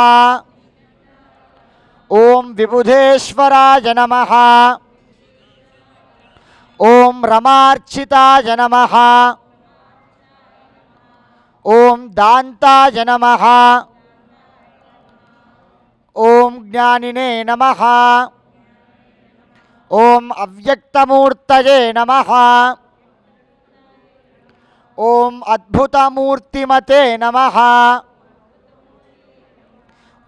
ఓం విబుధేశ్వరాయ నమః. ఓం రమార్చితాయ నమః. ఓం దాంతాయ నమః. ఓం జ్ఞానినే నమః. ఓం అవ్యక్తమూర్తయే నమః. ఓం అద్భుతమూర్తిమతే నమః.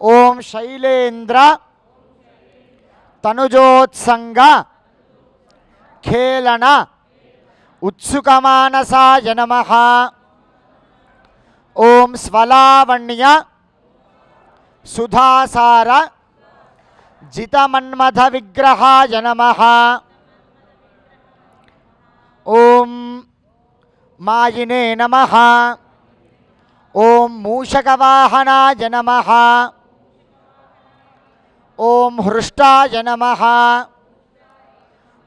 ఓం శైలేంద్ర తనుజోత్సంగ ఖేళన ఉత్సుకమానసాయ నమః. ఓం స్వలావణ్య సుధాసార జితమన్మథ విగ్రహాయ నమః. ఓం మాయినే నమః. ఓం మూషకవాహనాయ నమః. ఓం హృష్టాయ నమః.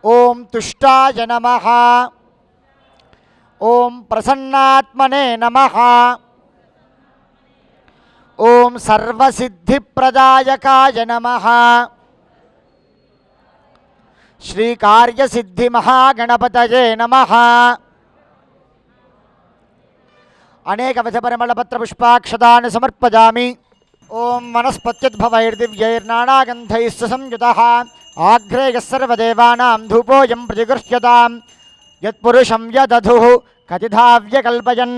ఓం తుష్టాయ నమః. ఓం ప్రసన్నాత్మనే నమః. ఓం సర్వసిద్ధిప్రదాయకాయ నమః. శ్రీకార్యసిద్ధిమహాగణపతయే నమః. అనేక విధపరిమళపత్రపుష్పాక్షతాన్ని సమర్పయామి. ఓం వనస్పత్యుద్భవైర్దివ్యైర్నానాగంధైः సంయుతः ఆఘ్రేయः సర్వదేవానాం ధూపోऽयं प्रतिगृह्यताम्. యత్పురుషం యదధుః కతిధావ్యకల్పయన్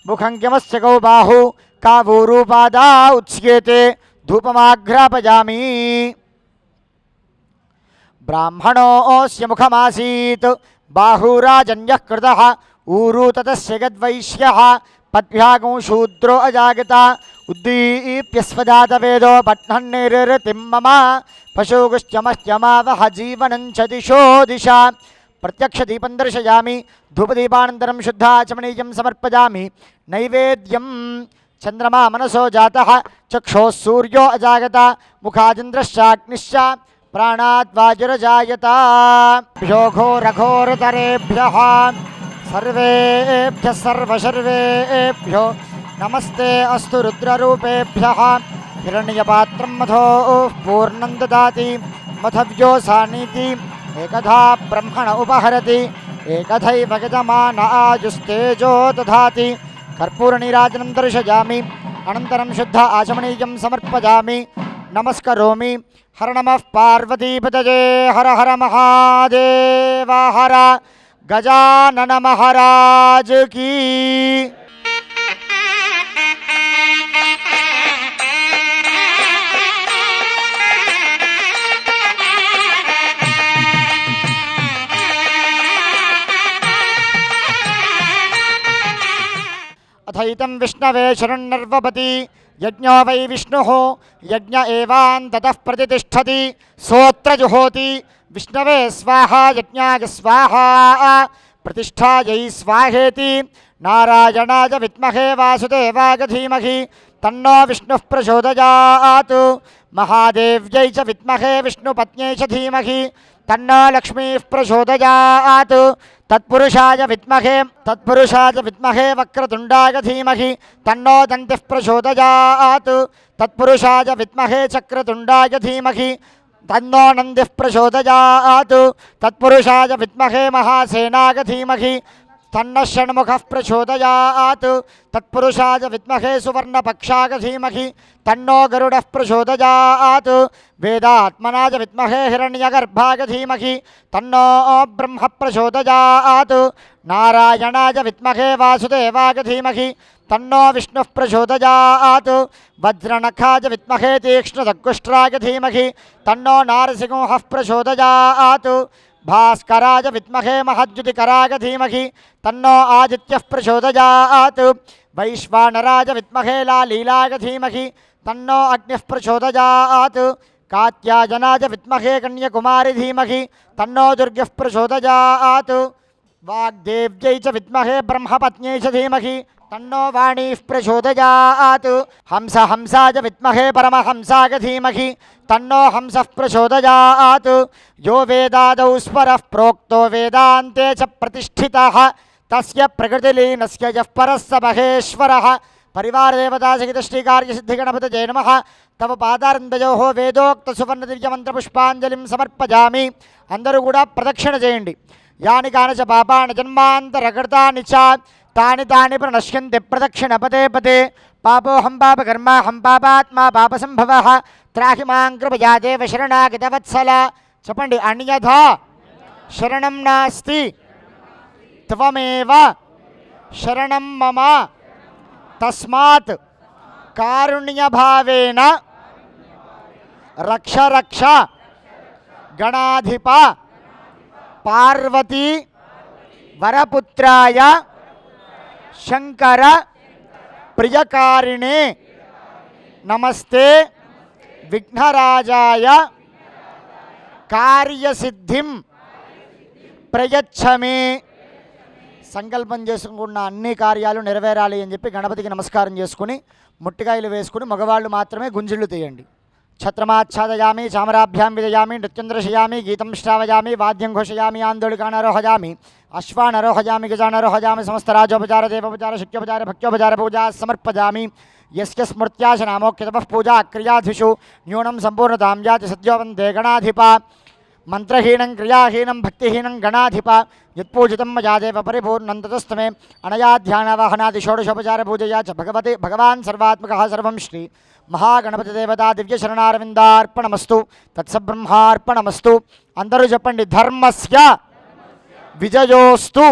ముఖం కిమస్య కౌ బాహు కావూరూపాదా ఉచ్యేతే ధూపమాఘ్రాపయామి. బ్రాహ్మణోऽస్య ముఖమాసీత్ బాహూరాజన్యः కృతः ఊరు తతస్య గద్వైశ్యः పద్భ్యాగం శూద్రో అజాగత ఉద్దీప్యస్వజాతవేదో పఠ్నన్నిర్తిం మమ పశుగుశ్చమశ్చమావహ జీవనం చ దిశో దిశ. ప్రత్యక్ష దీపం దర్శయామి. ధూపదీపానంతరం శుద్ధాచమనీయం సమర్పయామి. నైవేద్యం చంద్రమా మనసో జాతః చక్షోः సూర్యో అజాగత ముఖాదింద్రశ్చాగ్నిశ్చ ప్రాణాద్వాయురజాయత. ఘోరఘోరతరేభ్యः సర్వేభ్యः సర్వశర్వేభ్యో నమస్తే అస్తు రుద్రరూపేభ్యः. హిరణ్యపాత్రం మధోః పూర్ణం దదాతి మధవ్యోసానీతి ఏకధా బ్రహ్మణ ఉపహరతి ఏకథైవ గజమాన ఆజుస్తేజో దధాతి. కర్పూరనీరాజనం దర్శయామి. అనంతరం శుద్ధ ఆచమనీయం సమర్పయామి. నమస్కరోమి. హర నమః పార్వతీపతయే హర హర మహాదేవ హర గజానన మహారాజ్ కీ. అథైతం విష్ణవే శరణ్యర్వపతి యజ్ఞో వై విష్ణుః యజ్ఞ ఏవాంతతః ప్రతిష్ఠతి సోత్ర జుహోతి. విష్ణవే స్వాహా యజ్ఞాయ స్వాహా ప్రతిష్ఠాయై స్వాహేతి. నారాయణాయ విద్మహే వాసుదేవాయ ధీమహి తన్నో విష్ణుః ప్రచోదయాత్. మహాదేవ్యై చ విద్మహే విష్ణుపత్న్యై చ ధీమహి తన్నో లక్ష్మీః ప్రచోదయాత్. తత్పురుషాయ విద్మహే వక్రతుండాయ ధీమహి తన్నో దంతిః ప్రచోదయాత్. తత్పురుషాయ విద్మహే చక్రతుండాయ ధీమహి తన్నో నందిః ప్రచోదయాత్. తత్పురుషాయ విద్మహే మహాసేనాయ ధీమహి తన్నః షణ్ముఖః ప్రచోదయాత్. తత్పురుషాయ విద్మహే సువర్ణపక్షాయ ధీమహి తన్నో గరుడః ప్రచోదయాత్. వేదాత్మనాయ విద్మహే హిరణ్యగర్భాయ ధీమహి తన్నో బ్రహ్మ ప్రచోదయాత్. నారాయణాయ విద్మహే వాసుదేవాయ ధీమహి తన్నో విష్ణుః ప్రచోదయాత్. వజ్రనఖాయ విద్మహే తీక్ష్ణదగ్గుష్ట్రాయ ధీమహి తన్నో నారసింహః ప్రచోదయాత్. భాస్కరాయ విద్మహే మహద్యుతికరాయ ధీమహి తన్నో ఆదిత్యః ప్రచోదయాత్. వైశ్వానరాయ విద్మహే లాలీలాయ ధీమహి तन्नो अग्निः प्रचोदयात् कात्यायनाय विद्महे कन्याकुमारी धीमहि तन्नो दुर्गः प्रचोदयात् वाग्देव्यै च विद्महे ब्रह्मपत्न्यै च धीमहि तन्नो वाणीः प्रचोदयात् हंसाय विद्महे परमहंसाय धीमहि तन्नो हंसः प्रचोदयात् यो वेदादौ स्वरः प्रोक्तो वेदान्ते च प्रतिष्ठितः तस्य प्रकृतिलीनस्य यः परः स महेश्वरः परिवारदेवता सहित श्रीकार्यसिद्धिगणपतये नमः तव पादारंदयोः वेदोक्त सुवर्ण दिव्यमंत्रपुष्पांजलिं समर्पयामि अंदरू कूडा प्रदक्षिण चेयंడి यानि कानि च पापानि जन्मान्तरकृतानि च तानि तानि प्रणश्यन्ति प्रदक्षिण पदे पदे पापोऽहं पापकर्मा हं पापात्मा पापसंभवः त्राहि मां कृपया देव शरणागतवत्सल చెప్పండి అన్యథా శరణం నాస్తి త్వమేవ శరణం మమ తస్మాత్ కారుణ్యభావేన రక్ష రక్ష గణాధిప పార్వతీ వరపుత్రాయ శంకర ప్రియకారిణే నమస్తే విఘ్నరాజాయ కార్యసిద్ధిం ప్రయచ్చమే సంకల్పం చేసుకున్న అన్ని కార్యాలు నెరవేరాలి అని చెప్పి గణపతికి నమస్కారం చేసుకుని ముట్టికాయలు వేసుకుని మగవాళ్ళు మాత్రమే గుంజిళ్ళు తీయండి ఛత్రమాచ్ఛాదయామి చామరాభ్యాం విదయామి నృత్యం దర్శయామి గీతం శ్రావయామి వాద్యం ఘోషయామి ఆందోళికానరోహయామి అశ్వానరోహయామి గజానరోహయామి సమస్తరాజోపచార దేవోపచార శక్యోపచార భక్త్యోపచార పూజా సమర్పయామి यस्य स्मृत्याशनामोक्यतपः पूजा क्रियाधिषु न्यूनं संपूर्णतां याति सद्योवन्दे गणाधिप मंत्रहीनं क्रियाहीनं भक्तिहीनं गणाधिप यत्पूजितं मया देव परिपूर्णं ततस्तमे अनया ध्यानवाहनादि षोडशोपचार पूजया च भगवान् सर्वात्मकः सर्वं श्री महागणपतिदेवता दिव्यशरणारविन्दार्पणमस्तु तत्सब्रह्मार्पणमस्तु अंदरू चेप्पंడి धर्मस्य विजयोस्तु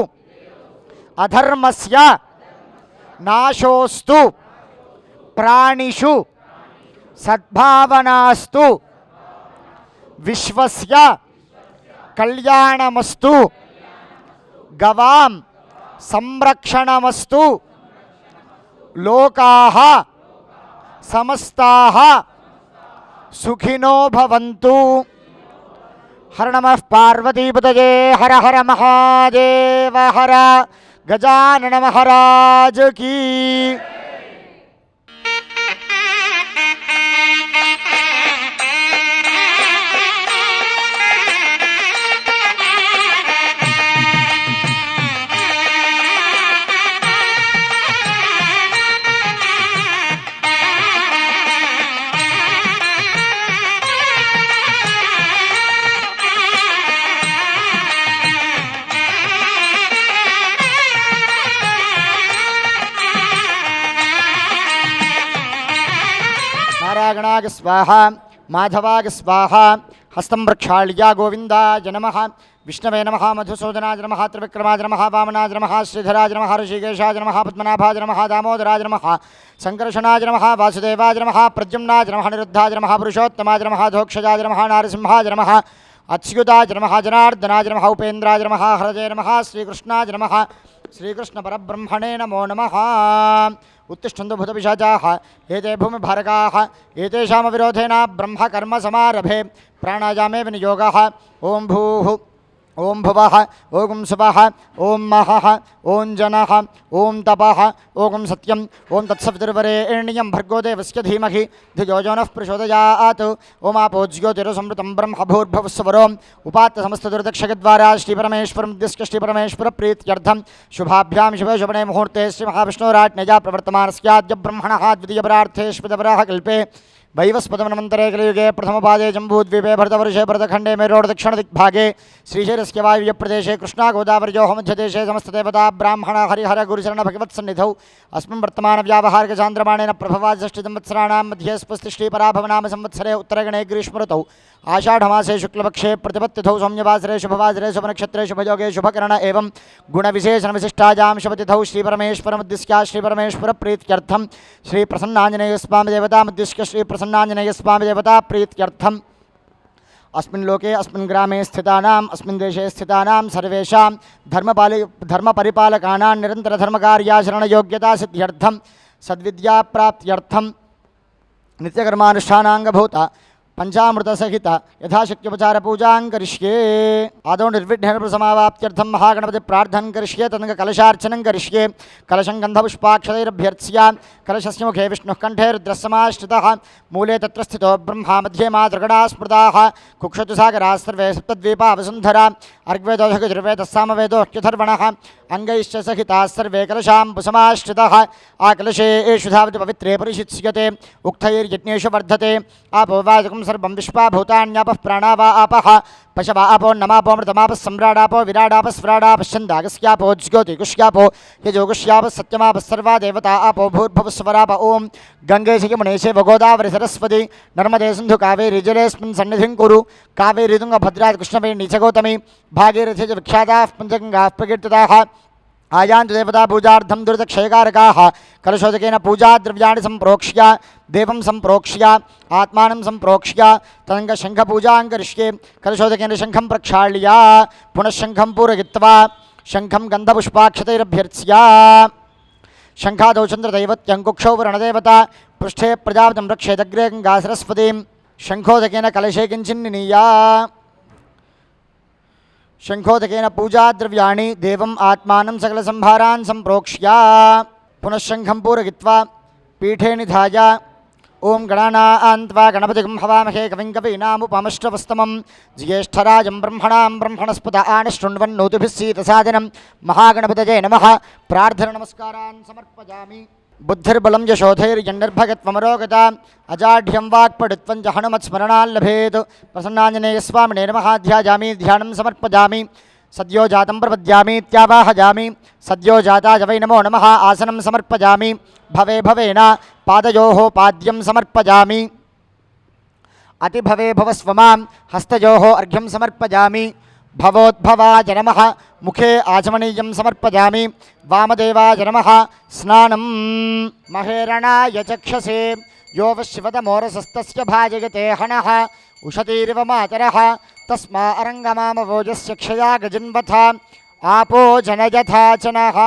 अधर्मस्य नाशोस्तु प्राणिषु सद्भावनास्तु विश्वस्य कल्याणमस्तु गवां संरक्षणमस्तु लोकाः समस्ताः सुखिनो भवन्तु हर नमः पार्वतीपतये हर हर महादेव हर गजानन महाराज की नारायणाय स्वाहा माधवाय स्वाहा हस्तं प्रक्षाళ్య गोविंदाय नमः विष्णवे नमः मधुसूदनाय नमः त्रिविक्रमाय नमः वामनाय नमः श्रीधराय नमः ऋषिकेशाय नमः पद्मनाभाय नमः दामोदराय नमः संकर्षणाय नमः वासुदेवाय नमः प्रद्युम्नाय नमः निरुद्धाय नमः पुरुषोत्तमाय नमः धोक्षजाय नमः नारसिंहाय नमः अच्युताय नमः जनार्दनाय नमः उपेन्द्राय नमः हरजे नमः श्रीकृष्णाय नमः श्रीकृष्णपरब्रह्मणे नमो नमः उत्तिष्ठन्तु भूतपिशाचाः एते भूमिभारकाः एतेषामविरोधेन ब्रह्मकर्मसमारभे प्राणायामे विनियोगः ओं भूः ओं भुवः ओं सुवः ओं महः ओं जनः ओं तपः ओं सत्यं ओं तत्सवितुर्वरेण्यं भर्गो देवस्य धीमहि धियो यो नः प्रचोदयात् ओमापो ज्योतिरसमृतं ब्रह्म भूर्भुवस्सुवरो उपात्त समस्तदुर्दक्षगद्वारा श्रीपरमेश्वरं दिस्क श्रीपरमेश्वरप्रीत्यर्थं शुभाभ्यां शुभे शुभने मुहूर्ते श्रीमहाविष्णोराज्ञया प्रवर्तमानस्याद्य ब्रह्मणः द्वितीयपरार्थेष्वतपराः कल्पे वैवस्पतमनन्तरे कलियुगे प्रथमपादे जम्बूद्वीपे भरतवर्षे भरतखण्डे मेरोड दक्षिणदिग्भागे श्रीशैलस्य वायुव्यप्रदेशे कृष्णागोदावरयोः मध्यदेशे समस्तदेवता ब्राह्मण हरिहर गुरुचरण भगवत्सन्निधौ अस्मिन् वर्तमानव्यावहारिकचान्द्रमाणेन प्रभवादिषष्टिसंवत्सराणां मध्ये स्वस्ति श्रीपराभवनाम संवत्सरे उत्तरगणे ग्रीष्मऋतौ आषाढ़मासे शुक्लपक्षे प्रतिपत्तिथौ सौम्यवासरे शुभवासरे शुभनक्षत्रे शुभयोगे शुभकरण एवं गुणविशेषणविशिष्टायां शुभतिथौ श्रीपरमेश्वरमुद्दिश्य श्रीपरमेश्वरप्रीत्यर्थं श्रीप्रसन्नाञ्जनेयस्वामी देवतामुद्दिश्य श्रीप्रसन्नाञ्जनेयस्वामी देवता प्रीत्यर्थम् अस्मिन् लोके अस्मिन् ग्रामे स्थितानाम् अस्मिन् देशे स्थितानां सर्वेषां धर्मपरिपालकानां निरन्तरधर्मकार्याचरणयोग्यता सिद्ध्यर्थं सद्विद्याप्राप्त्यर्थं नित्यकर्मानुष्ठानाङ्गभूत पंचामृतसहित यथाशक्योपचार पूजां करिष्ये। आदौ निर्विघ्नसमाप्त्यर्थं महागणपति प्रार्थनं करिष्ये। तदनन्तरं कलशार्चनं करिष्ये। कलशं गन्धपुष्पाक्षतैरभ्यर्च्य कलशस्य मुखे विष्णुः कंठे रुद्रस्समाश्रितः मूले तत्र स्थितो ब्रह्मा मध्ये मातृगणाः स्मृताः कुक्षतु सागराः सर्वे सप्तद्वीपा वसुन्धरा अर्ग्वेदोऽधर्ववेदः सामवेदोऽह्यथर्वणः अंगैश्च सहिताः सर्वे कलशाम्बुसमाश्रिताः आकलशे एषु धावति पवित्रे परिषिच्यते उक्थैर्यज्ञेषु वर्धते आपो वाचकं सर्वं विश्वा भूतान्यापः प्राणा वा आपः पशवा आपो नमापो मृतमापः सम्राडापो विराडापः स्फुराडापः छन्दागस्यापो ज्योतिकुष्यापो यजोगुष्यापः सत्यमापः सर्वा देवता आपो भूर्भुवस्वराप ओम गंगे यमुने चैव गोदावरी सरस्वती नर्मदे सिन्धु कावेरी जलेऽस्मिन् सन्निधिं कुरु कावेरी तुङ्गभद्रा कृष्णवेणी च गौतमी भागीरथी च विख्याताः पञ्चगङ्गाः प्रकीर्तिताः आयान्तु देवता पूजार्थं दुरितक्षयकारकाः कलशोदकेन पूजाद्रव्याणि सम्प्रोक्ष्य देवं सम्प्रोक्ष्य आत्मानं सम्प्रोक्ष्य तदनन्तरं शङ्खपूजां करिष्ये। कलशोदकेन शङ्खं प्रक्षाल्य पुनः शङ्खं पूरयित्वा शङ्खं गन्धपुष्पाक्षतैरभ्यर्च्य शङ्खादौ चन्द्रदैवत्यं कुक्षौ वरुणदेवता पृष्ठे प्रजापतिं रक्षेदग्रे गङ्गा सरस्वतीं शङ्खोदकेन कलशे किञ्चिन्निनीय शङ्खोदकेन पूजाद्रव्याणि देवम् आत्मानं सकलसंभारान् सम्प्रोक्ष्य पुनः शङ्खं पूरयित्वा पीठे निधाय ओं गणानां त्वा गणपतिं हवामहे कविं कवीनामुपमश्रवस्तमं ज्येष्ठराजं ब्रह्मणां ब्रह्मणस्पत आनशृण्वन्नोतिभिः सीतसादनं महागणपतये नमः। प्रार्थननमस्कारान् समर्पयामि। बुद्धिर्बलं यशोधैर्यन्निर्भगत्वमरोगता अजाढ्यं वाक्पटुत्वं च हनुमत्स्मरणाल्लभेत्। प्रसन्नाञ्जनेयस्वामिने नमः। ध्यायामि ध्यानं समर्पयामि। सद्यो जातं प्रपद्यामीत्यावाहयामि सद्यो जाताय वै नमो नमः। आसनं समर्पयामि भवे भवेन पादयोः पाद्यं समर्पयामि अतिभवे भवस्व मां हस्तयोः अर्घ्यं समर्पयामि भवोद्भवाय नमः। मुखे आचमनीयं समर्पयामि वामदेवाय नमः। स्नानं महेरणाय चक्षसे यो वशिवतमोरसस्तस्य भाजयते हनः उषतीरिव मातरः तस्मा अरङ्गमामवोजस्य क्षया गजन्वथ आपो जनयथा च नः।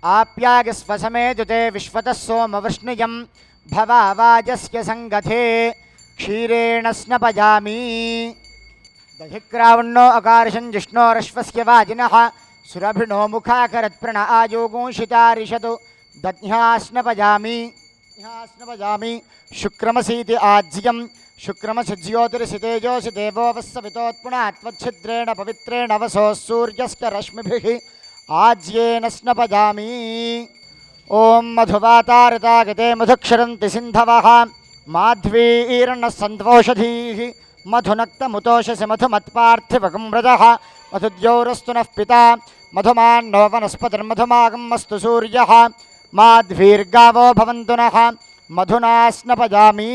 आप्यागस्वसमेतुते विश्वतः सोमवृष्णियं भवावाजस्य सङ्गथे क्षीरेण स्नपयामि। दधिक्रावण्णो अकार्षं जिष्णोरश्वस्य वाजिनः सुरभिणो मुखाकरत्प्रण आयोगुंशितारिषतु दध्यास्नपयामि शुक्रमसीति आज्यं शुक्रमसि ज्योतिर्षितेजोषि देवो वस्सवितोत्पुणा त्वच्छिद्रेण पवित्रेण वसोः सूर्यस्य रश्मिभिः आज्येन स्नपयामि। ॐ मधुवातारतागते मधुक्षरन्ति सिन्धवः माध्वीर्नः सन्त्वोषधीः मधुनक्तमुतोषसि मधुमत्पार्थिवकं व्रजः मधुद्यौरस्तु नः पिता मधुमान्नो वनस्पतिर्मधुमागम् अस्तु सूर्यः माध्वीर्गावो भवन्तु नः मधुना स्नपयामि।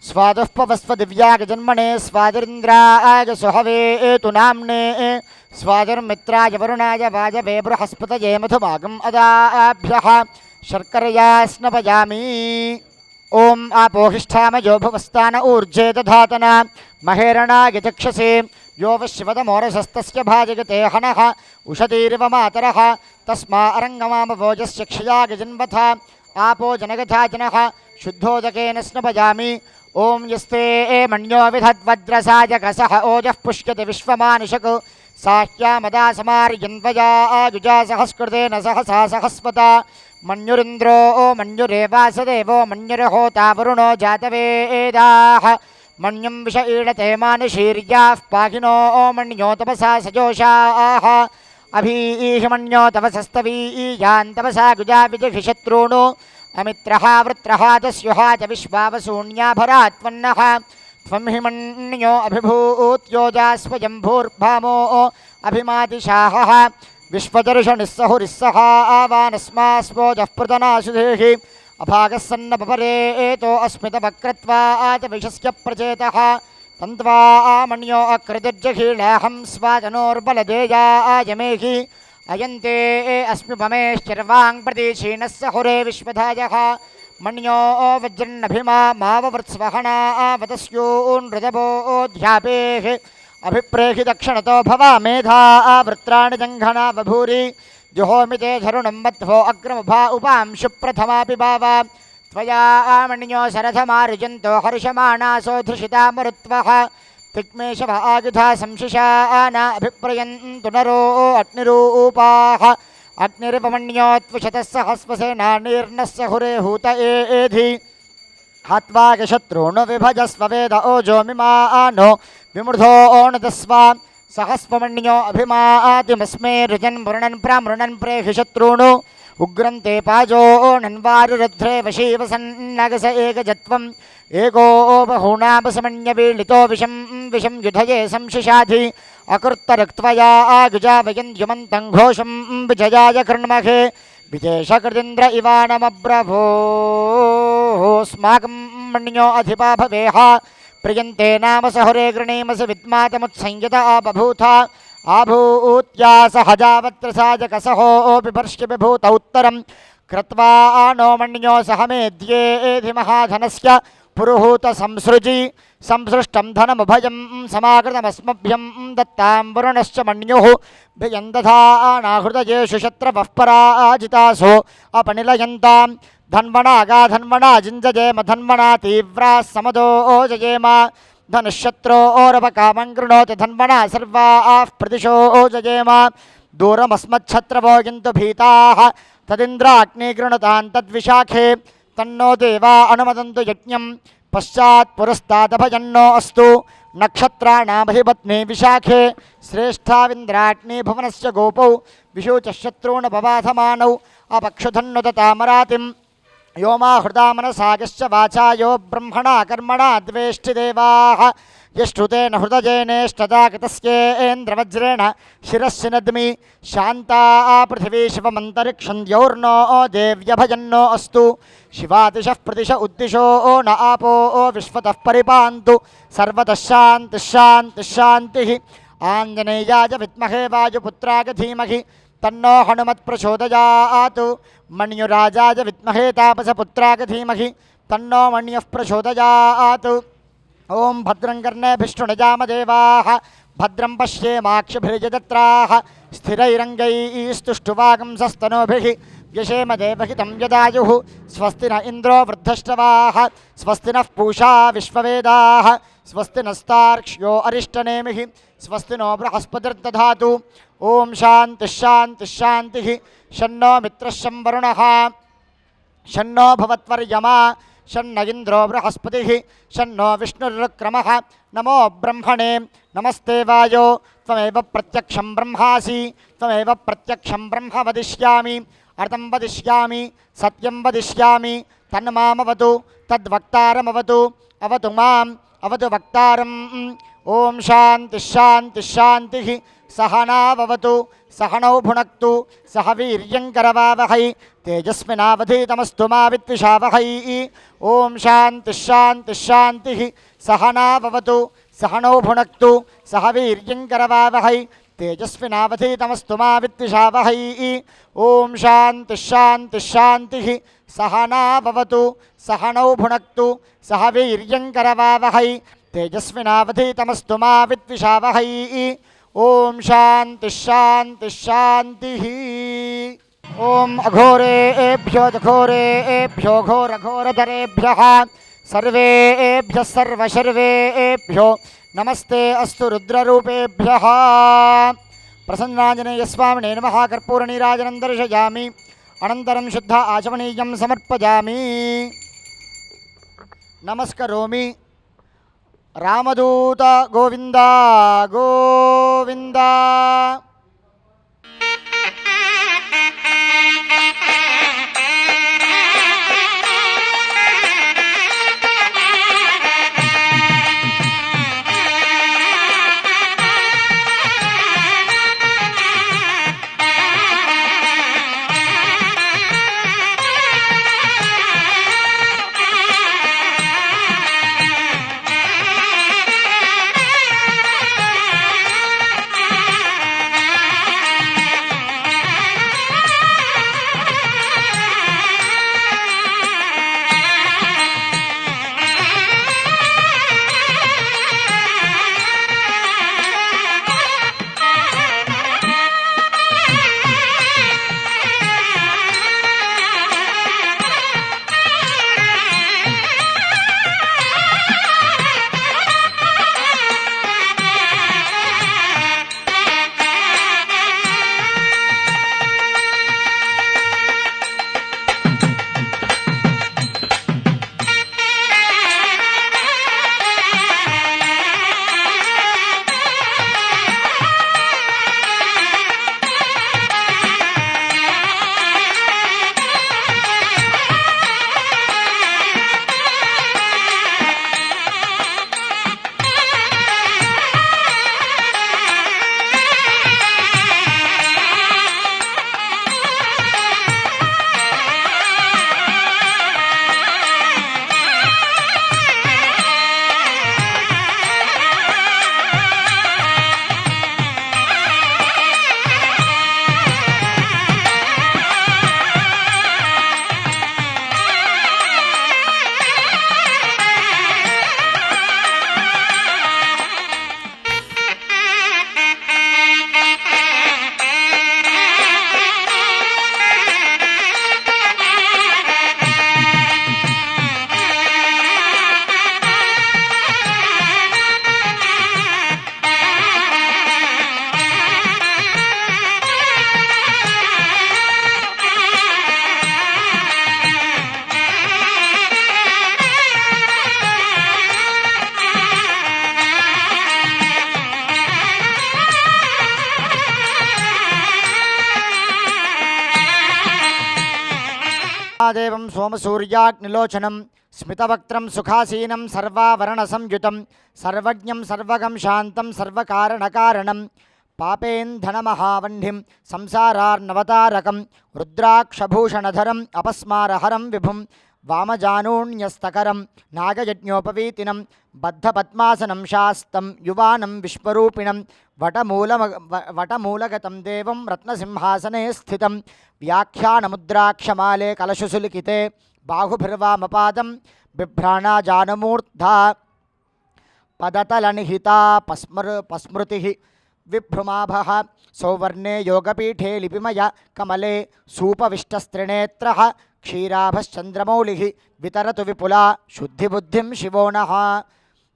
स्वादुः पवस्व दिव्यागजन्मने स्वादिन्द्राय सुहवे तु नाम्ने स्वादिर्मित्राय वरुणाय वायवे बृहस्पतये मधुमागम् अदाभ्यः शर्करया स्नपयामि। ओं आपोहिष्ठामयो भुवस्तान ऊर्जे दधातन महेरणाय चक्षसे यो वशिवतमोरसस्तस्य भाजयते हनः उषतीरिव मातरः तस्मा अरङ्गमामवोजस्य क्षया गजन्वथ आपो जनगथा जनः शुद्धोदकेन स्नपयामि। ओं यस्ते मण्यो विधद्वज्रसायकसः ओजः पुष्यति विश्वमानुषक् साह्यामदा समार्यन्वया आयुजा सहस्कृतेन सहसा सहस्वता मन्युरिन्द्रो मन्युरेवासदेवो मन्युर्होता वरुणो जातवेदाः मन्युं विष ईळते मानुषीर्याः पाहिनो मण्यो तपसा सजोषाः अभीः मण्यो तपसस्तवीयान् तपसा गुजा विजहिशत्रूणो अमित्रः वृत्रः तस्युः च विश्वावसून्याभरात्वन्नः त्वं हि मण्यो अभिभूत्योजा स्वयंभूर्भामो अभिमातिशाहः विश्वदर्शनिस्सहुरिस्सः आवानस्मास्वोजः पृतनासुधेः अभागः सन्नपरे एतो अस्मितवक्रत्वात् विशस्य प्रचेतः तन्त्वा मण्यो अकृतिर्जहीलाहं स्वाजनोर्बलदेयायमेहि अयन्ते अस्म्युपमेश्चर्वाङ् प्रतीक्षीणः सहुरे विश्वधायः मण्यो वज्रन्नभिमा माववृत्स्वहना वतस्योन्हृदबोध्यापेः अभिप्रेहि दक्षिणतो भवा मेधा वृत्राणि जङ्घना बभूरि जुहोमिते धरुणं मध्वो अग्रमुभा उपांशु प्रथमापि भावा त्वया मण्यो शरथमारुजन्तो हर्षमाणासो धृषिता मरुत्वः तिक्मेशव आयुधा संशिशाना अभिप्रयन्तु नरो अग्निरूपाः अग्निरिपमण्योत्विशतः सहस्वसेना निर्नस्य हुरे हूत एधि हत्वागशत्रूणु विभजस्व वेद ओजो मिमानो विमृधो ओणदस्व सहस्वमण्यो अभिमातिमस्मे रुजन् वृणन् प्रामृणन् प्रेहि शत्रूणु उग्रन्ते पाजो नन्वारुरुध्रे वशीवसन्नगस एकजत्वम् एको बहूनापसमन्यवीलितो विषं विषं युधये संशिशाधि अकृत्तरक्त्वया आगुजा वयन्युमन्तं घोषं विजयाय कृण्महे विजेशकृतीन्द्र इवानमब्रभोस्माकं मण्यो अधिपा भवेह प्रियन्ते नाम सहुरे गृणीमसि विद्मातमुत्संयत बभूथा आभूत्या सहजावत्रसाजकसहो बिभर्ष्य विभूत उत्तरं कृत्वा नो मण्यो सहमेद्येधि महाधनस्य पुरुहूत संसृजि संसृष्टं धनमुभयं समाकृतमस्मभ्यं दत्तां वरुणश्च मण्युः भियन्दधानाहृदयेषु शत्रवः पराजितासो अपनिलयन्तां धन्वणागा धन्वणा जिञ्जजेम धन्वणा तीव्राः समदो जयेम धनुःशत्रोरवकामं गृणोति धन्वणा सर्वाः प्रदिशो जयेम दूरमस्मच्छत्रवो किन्तु भीताः तदिन्द्राग्ने गृणतां तद्विशाखे तन्नो देवा अनुमदन्तु यज्ञं पश्चात् पुरस्तादभजन्नो अस्तु नक्षत्राणामधिपत्नी विशाखे श्रेष्ठाविन्द्राग्नि भुवनस्य गोपौ विशूचः शत्रून् पबाधमानौ अपक्षुधन्नुदतामरातिं यो मा हृदा मनसागश्च वाचा यो ब्रह्मणा कर्मणा द्वेष्टिदेवाः यश्रुतेन हृदजेनेष्टदा कृतस्येन्द्रवज्रेण शिरस्य नद्मि शान्ता पृथिवी शिवमन्तरिक्षं द्यौर्नो देव्यभजन्नो अस्तु शिवातिशः प्रतिश उद्दिशो न आपो विश्वतः परिपान्तु सर्वतः शान्तिः शान्तिः शान्तिः आञ्जनेयाय विद्महे वायुपुत्राय धीमहि तन्नो हनुमत् प्रचोदयात् मण्युराजाय विद्महे तापसपुत्राय धीमहि तन्नो मण्यः प्रचोदयात् ओं भद्रं कर्णेभिष्णुनजामदेवाः भद्रं पश्येमाक्षभिर्यजत्राः स्थिरैरङ्गैस्तुष्टुवागंसस्तनूभिः व्यशेम देवहितं यदायुः स्वस्ति न इन्द्रो वृद्धश्रवाः स्वस्ति नः पूषा विश्ववेदाः स्वस्ति नस्तार्क्ष्यो अरिष्टनेमिः स्वस्ति नो बृहस्पतिर्दधातु ओं शान्तिः शान्तिः शान्तिः शन्नो मित्रः शं वरुणः शन्नो भवत्वर्यमा शन्न इन्द्रो बृहस्पतिः शन्नो विष्णुरुक्रमः नमो ब्रह्मणे नमस्ते वायो त्वमेव प्रत्यक्षं ब्रह्मासि त्वमेव प्रत्यक्षं ब्रह्म वदिष्यामि अर्थं वदिष्यामि सत्यं वदिष्यामि तन्मामवतु तद्वक्तारमवतु अवतु माम् अवतु वक्तारम् ओं शान्तिः शान्तिः शान्तिः सहनाववतु सहनौ भुनक्तु सह वीर्यङ्करवावहै तेजस्विनावधीतमस्तु मा विद्विषावहै ओं शान्तिः शान्तिः शान्तिः सहनाववतु सहनौ भुनक्तु सह वीर्यङ्करवावहै तेजस्विनावधीतमस्तु मा विद्विषावहै ओं शान्तिः शान्तिः शान्तिः सहनाववतु सहनौ भुनक्तु सह वीर्यङ्करवावहै तेजस्विनावधीतमस्तु मा विद्विषावहै ओं शान्तिः शान्तिः शान्तिः ओं अघोरेभ्यो घोरेभ्यो घोरघोरधरेभ्यः सर्वेभ्यः सर्वशर्वेभ्यो नमस्ते अस्तु रुद्ररूपेभ्यः प्रसन्नाञ्जनेयस्वामिने नमः कर्पूरनीराजनं दर्शयामि अनन्तरं शुद्ध आचमनीयं समर्पयामि नमस्करोमि रामदूत गोविंद गोविंद దేవం సోమసూర్యాగ్నిలోచనం స్మితవక్త్రం సుఖాసీనం సర్వావరణసంయుతం సర్వజ్ఞం సర్వగం శాంతం సర్వకారణకారణం పాపేంధనమహావహ్నిం సంసారార్నవతారకం రుద్రాక్షభూషణధరం అపస్మారహరం విభుం వామజానూన్యస్తకరం నాగయజ్ఞోపవీతినం బద్ధపద్మాసనం శాస్తం యువానం విశ్వరూపిణం వటమూలగతం దేవం రత్నసింహాసనే స్థితం వ్యాఖ్యానముద్రాక్షమాలే కలశుసులిఖితే బాహుభిర్వామపాదం బిభ్రాణాజానమూర్ధా పదతలనిహితా పస్మృతి విభ్రుమాభః సౌవర్ణే యోగపీఠే లిపిమయ కమలే సూపవిష్టస్త్రినేత్ర క్షీరాభశ్చంద్రమౌళి వితరతు విపులా శుద్ధిబుద్ధిం శివో నః.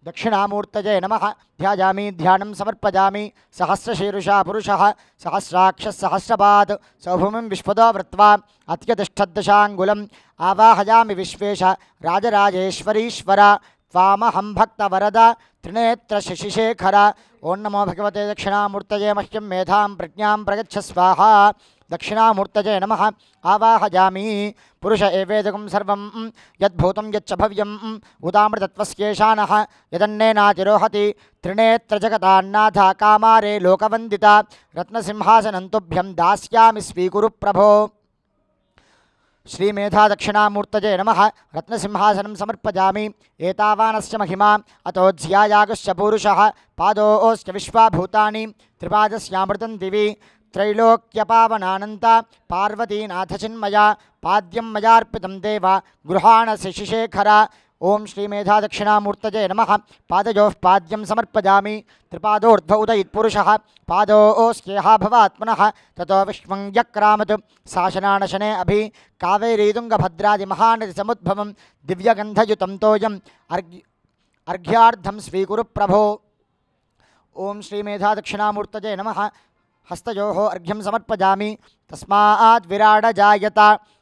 దక్షిణామూర్తయే నమః. ధ్యాయామి ధ్యానం సమర్పయామి. సహస్రశీర్షా పురుషः సహస్రాక్షः సహస్రపాత్ సౌభూమిం విశ్వదో వృత్వా అత్యతిష్ఠద్దశాంగులం ఆవాహయామి విశ్వేశ రాజరాజేశ్వరీశ్వర త్వామహం భక్తవరద త్రినేత్ర శశిశేఖర. ఓం నమో భగవతే దక్షిణామూర్తయే మహ్యం మేధాం ప్రజ్ఞాం ప్రగచ్చ స్వాహా. దక్షిణామూర్తయే నమః. ఆవాహయామి పురుష ఏవేదకం సర్వం యద్భూతం యచ్చ భవ్యం ఉదామృతత్వస్యేషానః యదన్నేనాతిరోహతి త్రినేత్ర జగతాన్నాథ కామారే లోకవందిత రత్నసింహాసనం తుభ్యం దాస్యామి స్వీకురు ప్రభో. శ్రీమేధా దక్షిణామూర్తయే నమః. రత్నసింహాసనం సమర్పయామి. ఏతావానస్య మహిమా అతోధ్యాయాగుశ్చ పూరుషः పాదోశ్చ విశ్వాభూతాని త్రిపాదస్యామృతం దివి త్రైలోక్యపావనానంత పార్వతీనాథచిన్మయా పాద్యం మయార్పితం దేవ గృహాణ శశిశేఖర. ఓం శ్రీమేధా దక్షిణామూర్తయే నమః. పాదయోః పాద్యం సమర్పయామి. త్రిపాదోర్ధ్వ ఉదయిత్పురుషः పాదోస్యేహ భవాత్మనः తతో విశ్వం యక్రామత్ శాసనానశనే అభి కావేరీతుంగభద్రాది మహానది సముద్భవం దివ్యగంధయుతం తోయం అర్ఘ్యార్థం స్వీకురు ప్రభో. ఓం శ్రీమేధా దక్షిణామూర్తయే నమః. హస్తయోః అర్ఘ్యం సమర్పయామి. తస్మాత్ విరాడ జాయత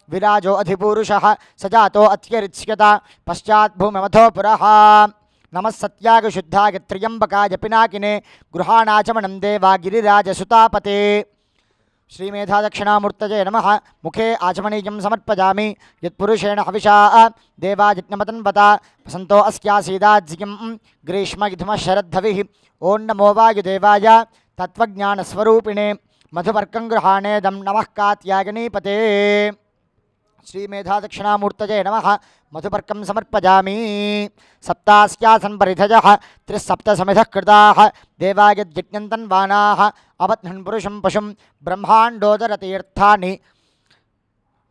విరాజో అధిపూరుషः సజాతో అత్యరిచ్యత పశ్చాత్ భూమిమథో పురః. నమః సత్యాగశుద్ధాయ త్ర్యంబకాయ పినాకినే గృహాణాచమనం దేవా గిరిరాజసుతాపతే. శ్రీమేధా దక్షిణామూర్తయే నమః. ముఖే ఆచమనీయం సమర్పయామి. యత్పురుషేణ హవిషా దేవాయజ్ఞమతన్వత వసంతో అస్యాసీదాజ్యం గ్రీష్మయుధుమః శరద్ధవిః. ఓం నమో వాయుదేవాయ తత్వజ్ఞానస్వరూపిణే మధువర్కం గృహాణేదం నమః కాత్యాయనీపతే. శ్రీమేధా దక్షిణామూర్తయే నమః. మధుపర్కం సమర్పయామి. సప్తాస్యాసన్ పరిధజః త్రిసప్తసమిధః కృతాః దేవాయజ్ఞం తన్వానాః అవధ్నన్ పురుషం పశుం బ్రహ్మాండోదరతీర్థాని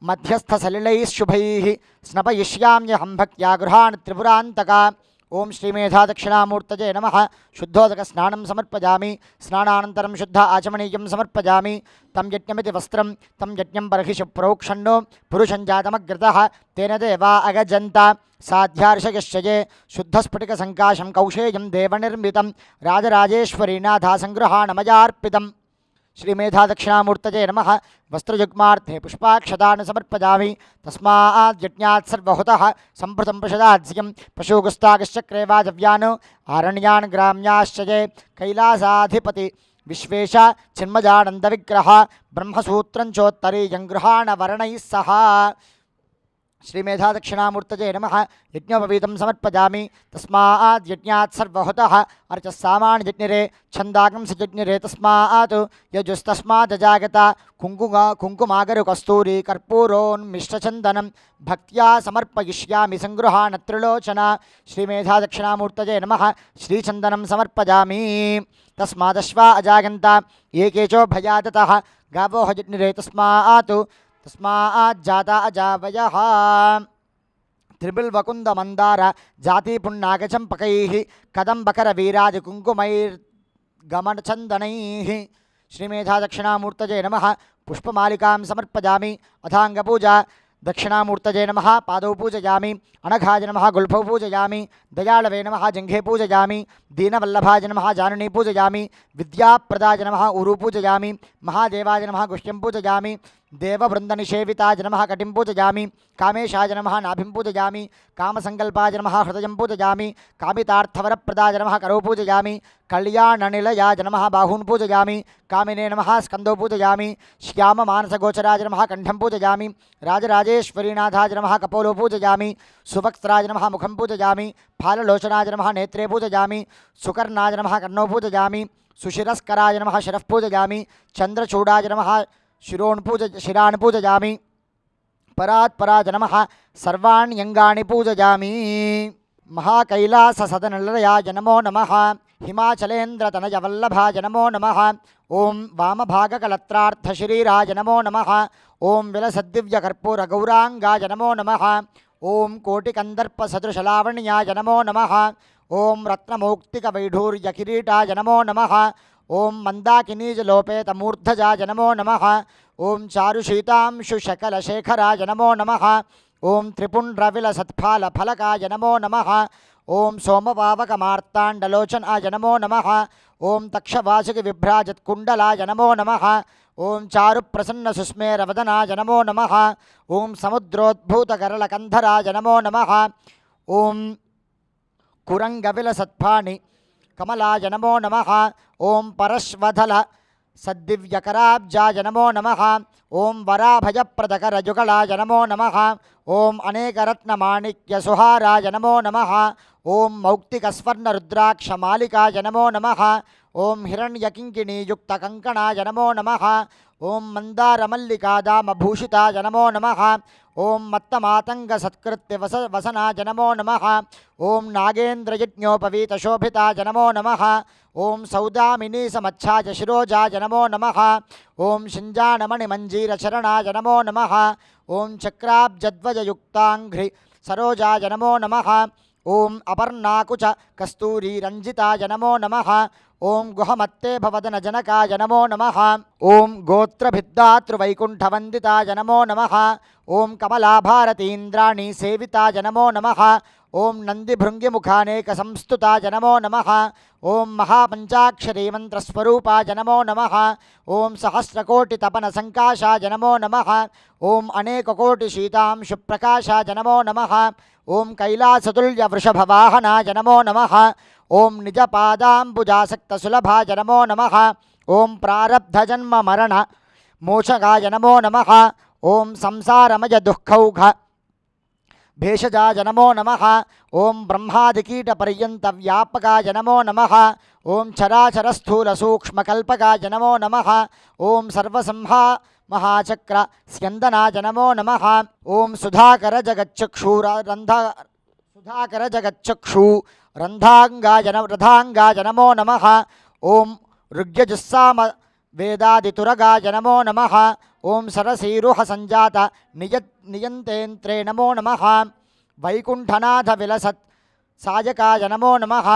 మధ్యస్థసలిలైః శుభైః స్నపయిష్యామ్యహం భక్త్యా గృహాణి త్రిపురాంతకా. ఓం శ్రీమేధా దక్షిణామూర్తయే నమః. శుద్ధోదక స్నానం సమర్పయామి. స్నానానంతరం శుద్ధ ఆచమనీయం సమర్పయామి. తం యజ్ఞమితి వస్త్రం తం యజ్ఞం బర్హిషు ప్రోక్షణ్ణో పురుషం జాతమగ్రతః తేన దేవా అగజంత సాధ్యార్షయశ్చయే శుద్ధస్ఫటిక సంకాశం కౌశేయం దేవనిర్మితం రాజరాజేశ్వరీనాథా సంగృహాణమయార్పితం. శ్రీమేధా దక్షిణామూర్తయే నమః. వస్త్రయుగ్మార్థే పుష్పాక్షతాన్ని సమర్పయామి. తస్మాజ్ఞాత్ సర్వహుతః సంప్రతం ప్రషదాజ్యం పశూగుస్తాగశ్చక్రే వాజవ్యాన్ ఆరణ్యాన్ గ్రామ్యాశ్చయే కైలాసాధిపతి విశ్వేశ చిన్మజానంద విగ్రహ బ్రహ్మసూత్రం చోత్తరీయం గృహాణ వర్ణైః సహ. శ్రీమేధా దక్షిణామూర్తయే నమః. యజ్ఞోపవీతం సమర్పయామి. తస్మాజ్ఞాత్ సర్వహుతః అర్చ సామాని జజ్ఞిరే ఛందాగంసి జజ్ఞిరే తస్మాత్ యజుస్తస్మాదజాగత కుంకుమాగరు కస్తూరి కర్పూరోన్మిష్టచందనం భక్త్యా సమర్పయిష్యామి సంగృహాణ త్రిలోచన. శ్రీమేధా దక్షిణామూర్తయే నమః. శ్రీచందనం సమర్పయామి. తస్మాదశ్వా అజాగంత ఏకేచో భయాదతః గావో జజ్ఞిరే తస్మాజ్జాతా అజావయః. త్రిబిల్వకుందమందార జాతిపున్నాగచంపకైః కదంబకర వీరాజ కుంకుమైర్గమచందనైః. శ్రీమేధా దక్షిణామూర్తయే నమః. పుష్పమాలికాం సమర్పయామి. అథాంగపూజ దక్షిణామూర్తయే నమః. పాదౌ పూజయామి. అనఘాయ నమః. గుల్ఫౌ పూజయామి. దయాళవే నమః. జంఘే పూజయామి. దీనవల్లభాయ నమః. జానునీ పూజయామి. విద్యాప్రదాయ నమః. ఊరు పూజయామి. మహాదేవాయ నమః. గుహ్యం పూజయామి. देववृन्दनिषेविताय नमः कटिं पूजयामि कामेशाय नमः नाभिं पूजयामि कामसङ्कल्पाय नमः हृदयं पूजयामि कामितार्थवरप्रदाय नमः करौ पूजयामि कल्याणनिलयाय नमः बाहून् पूजयामि कामिने नमः स्कन्दौ पूजयामि श्याममानसगोचराय नमः कण्ठं पूजयामि राजराजेश्वरीनाथाय नमः कपोलो पूजयामि सुवक्त्राय नमः मुखं पूजयामि फाललोचनाय नमः नेत्रे पूजयामि सुकर्णाय नमः कर्णौ पूजयामि सुशिरस्कराय नमः शिरः पूजयामि चन्द्रचूडाय नमः शिरान् पूजयामि परात्पराय नमः सर्वाण्यङ्गानि पूजयामि महाकैलाससदनलयाय नमो नमः हिमाचलेन्द्रतनयवल्लभाय नमो नमः ॐ वामभागकलत्रार्थशरीराय नमो नमः ॐ विलसद्दिव्यकर्पूरगौराङ्गाय नमो नमः ॐ कोटिकन्दर्पसदृशलावण्याय नमो नमः ॐ रत्नमौक्तिकवैढूर्यकिरीटाय नमो नमः ॐ मन्दाकिनीजलोपेतमूर्धजाय नमो नमः ॐ चारुशीतांशुशकलशेखराय नमो नमः ॐ त्रिपुण्ड्रविलसत्फालफलकाय नमो नमः ॐ सोमपावकमार्ताण्डलोचनाय नमो नमः ॐ तक्षवासुकिविभ्राजत्कुण्डलाय नमो नमः ॐ चारुप्रसन्नसुस्मेरवदनाय नमो नमः ॐ समुद्रोद्भूतकरलकन्धराय नमो नमः ॐ कुरङ्गविलसत्फाणि कमलाय नमो नमः ॐ परश्वधल सद्दिव्यकराब्जाय नमो नमः ॐ वराभयप्रदकरजुगलाय नमो नमः ॐ अनेकरत्नमाणिक्यसुहाराय नमो नमः ॐ मौक्तिकस्वर्णरुद्राक्षमालिकाय नमो नमः ॐ हिरण्यकिङ्किणीयुक्तकङ्कणाय नमो नमः ॐ मन्दारमल्लिकादामभूषिताय नमो नमः ॐ मत्तमातङ्गसत्कृत्यवसनाय नमो नमः ॐ नागेन्द्रयज्ञोपवीतशोभिताय नमो नमः ॐ सौदामिनीसमच्छाय शिरोजाय नमो नमः ॐ शिञ्जानमणिमञ्जीरचरणाय नमो नमः ॐ चक्राब्जध्वजयुक्ताङ्घ्रि सरोजाय नमो नमः ॐ अपर्णाकुच कस्तूरीरञ्जिताय नमो नमः ॐ गुहमत्ते भवदनजनकाय नमो नमः ॐ गोत्रभिद्दातृवैकुण्ठवन्दिताय नमो नमः ॐ कमलाभारतीन्द्राणी सेविताय नमो नमः ॐ नन्दिभृङ्गिमुखानेकसंस्तुताय नमो नमः ॐ महापञ्चाक्षरीमन्त्रस्वरूपाय नमो नमः ॐ सहस्रकोटितपनसङ्काशाय नमो नमः ॐ अनेककोटिशीतांशुप्रकाशाय नमो नमः ॐ कैलासतुल्यवृषभवाहनाय नमो नमः ॐ निजपादाम्बुजासक्तसुलभाय नमो नमः ॐ प्रारब्धजन्ममरण मोचकाय नमो नमः ॐ संसारमयदुःखौघ भेषजाय नमो नमः ॐ ब्रह्मादिकीटपर्यन्तव्यापकाय नमो नमः ॐ चराचरस्थूलसूक्ष्मकल्पकाय नमो नमः ॐ सर्वसंहा महाचक्र स्यन्दनाय नमो नमः ॐ रन्धाङ्गाय नमो नमः ॐ ऋग्यजुस्साम वेदादितुरगाय नमो नमः ॐ सरसीरुहसञ्जात नियन्तेन्द्रे नमो नमः वैकुण्ठनाथविलसत् सायकाय नमो नमः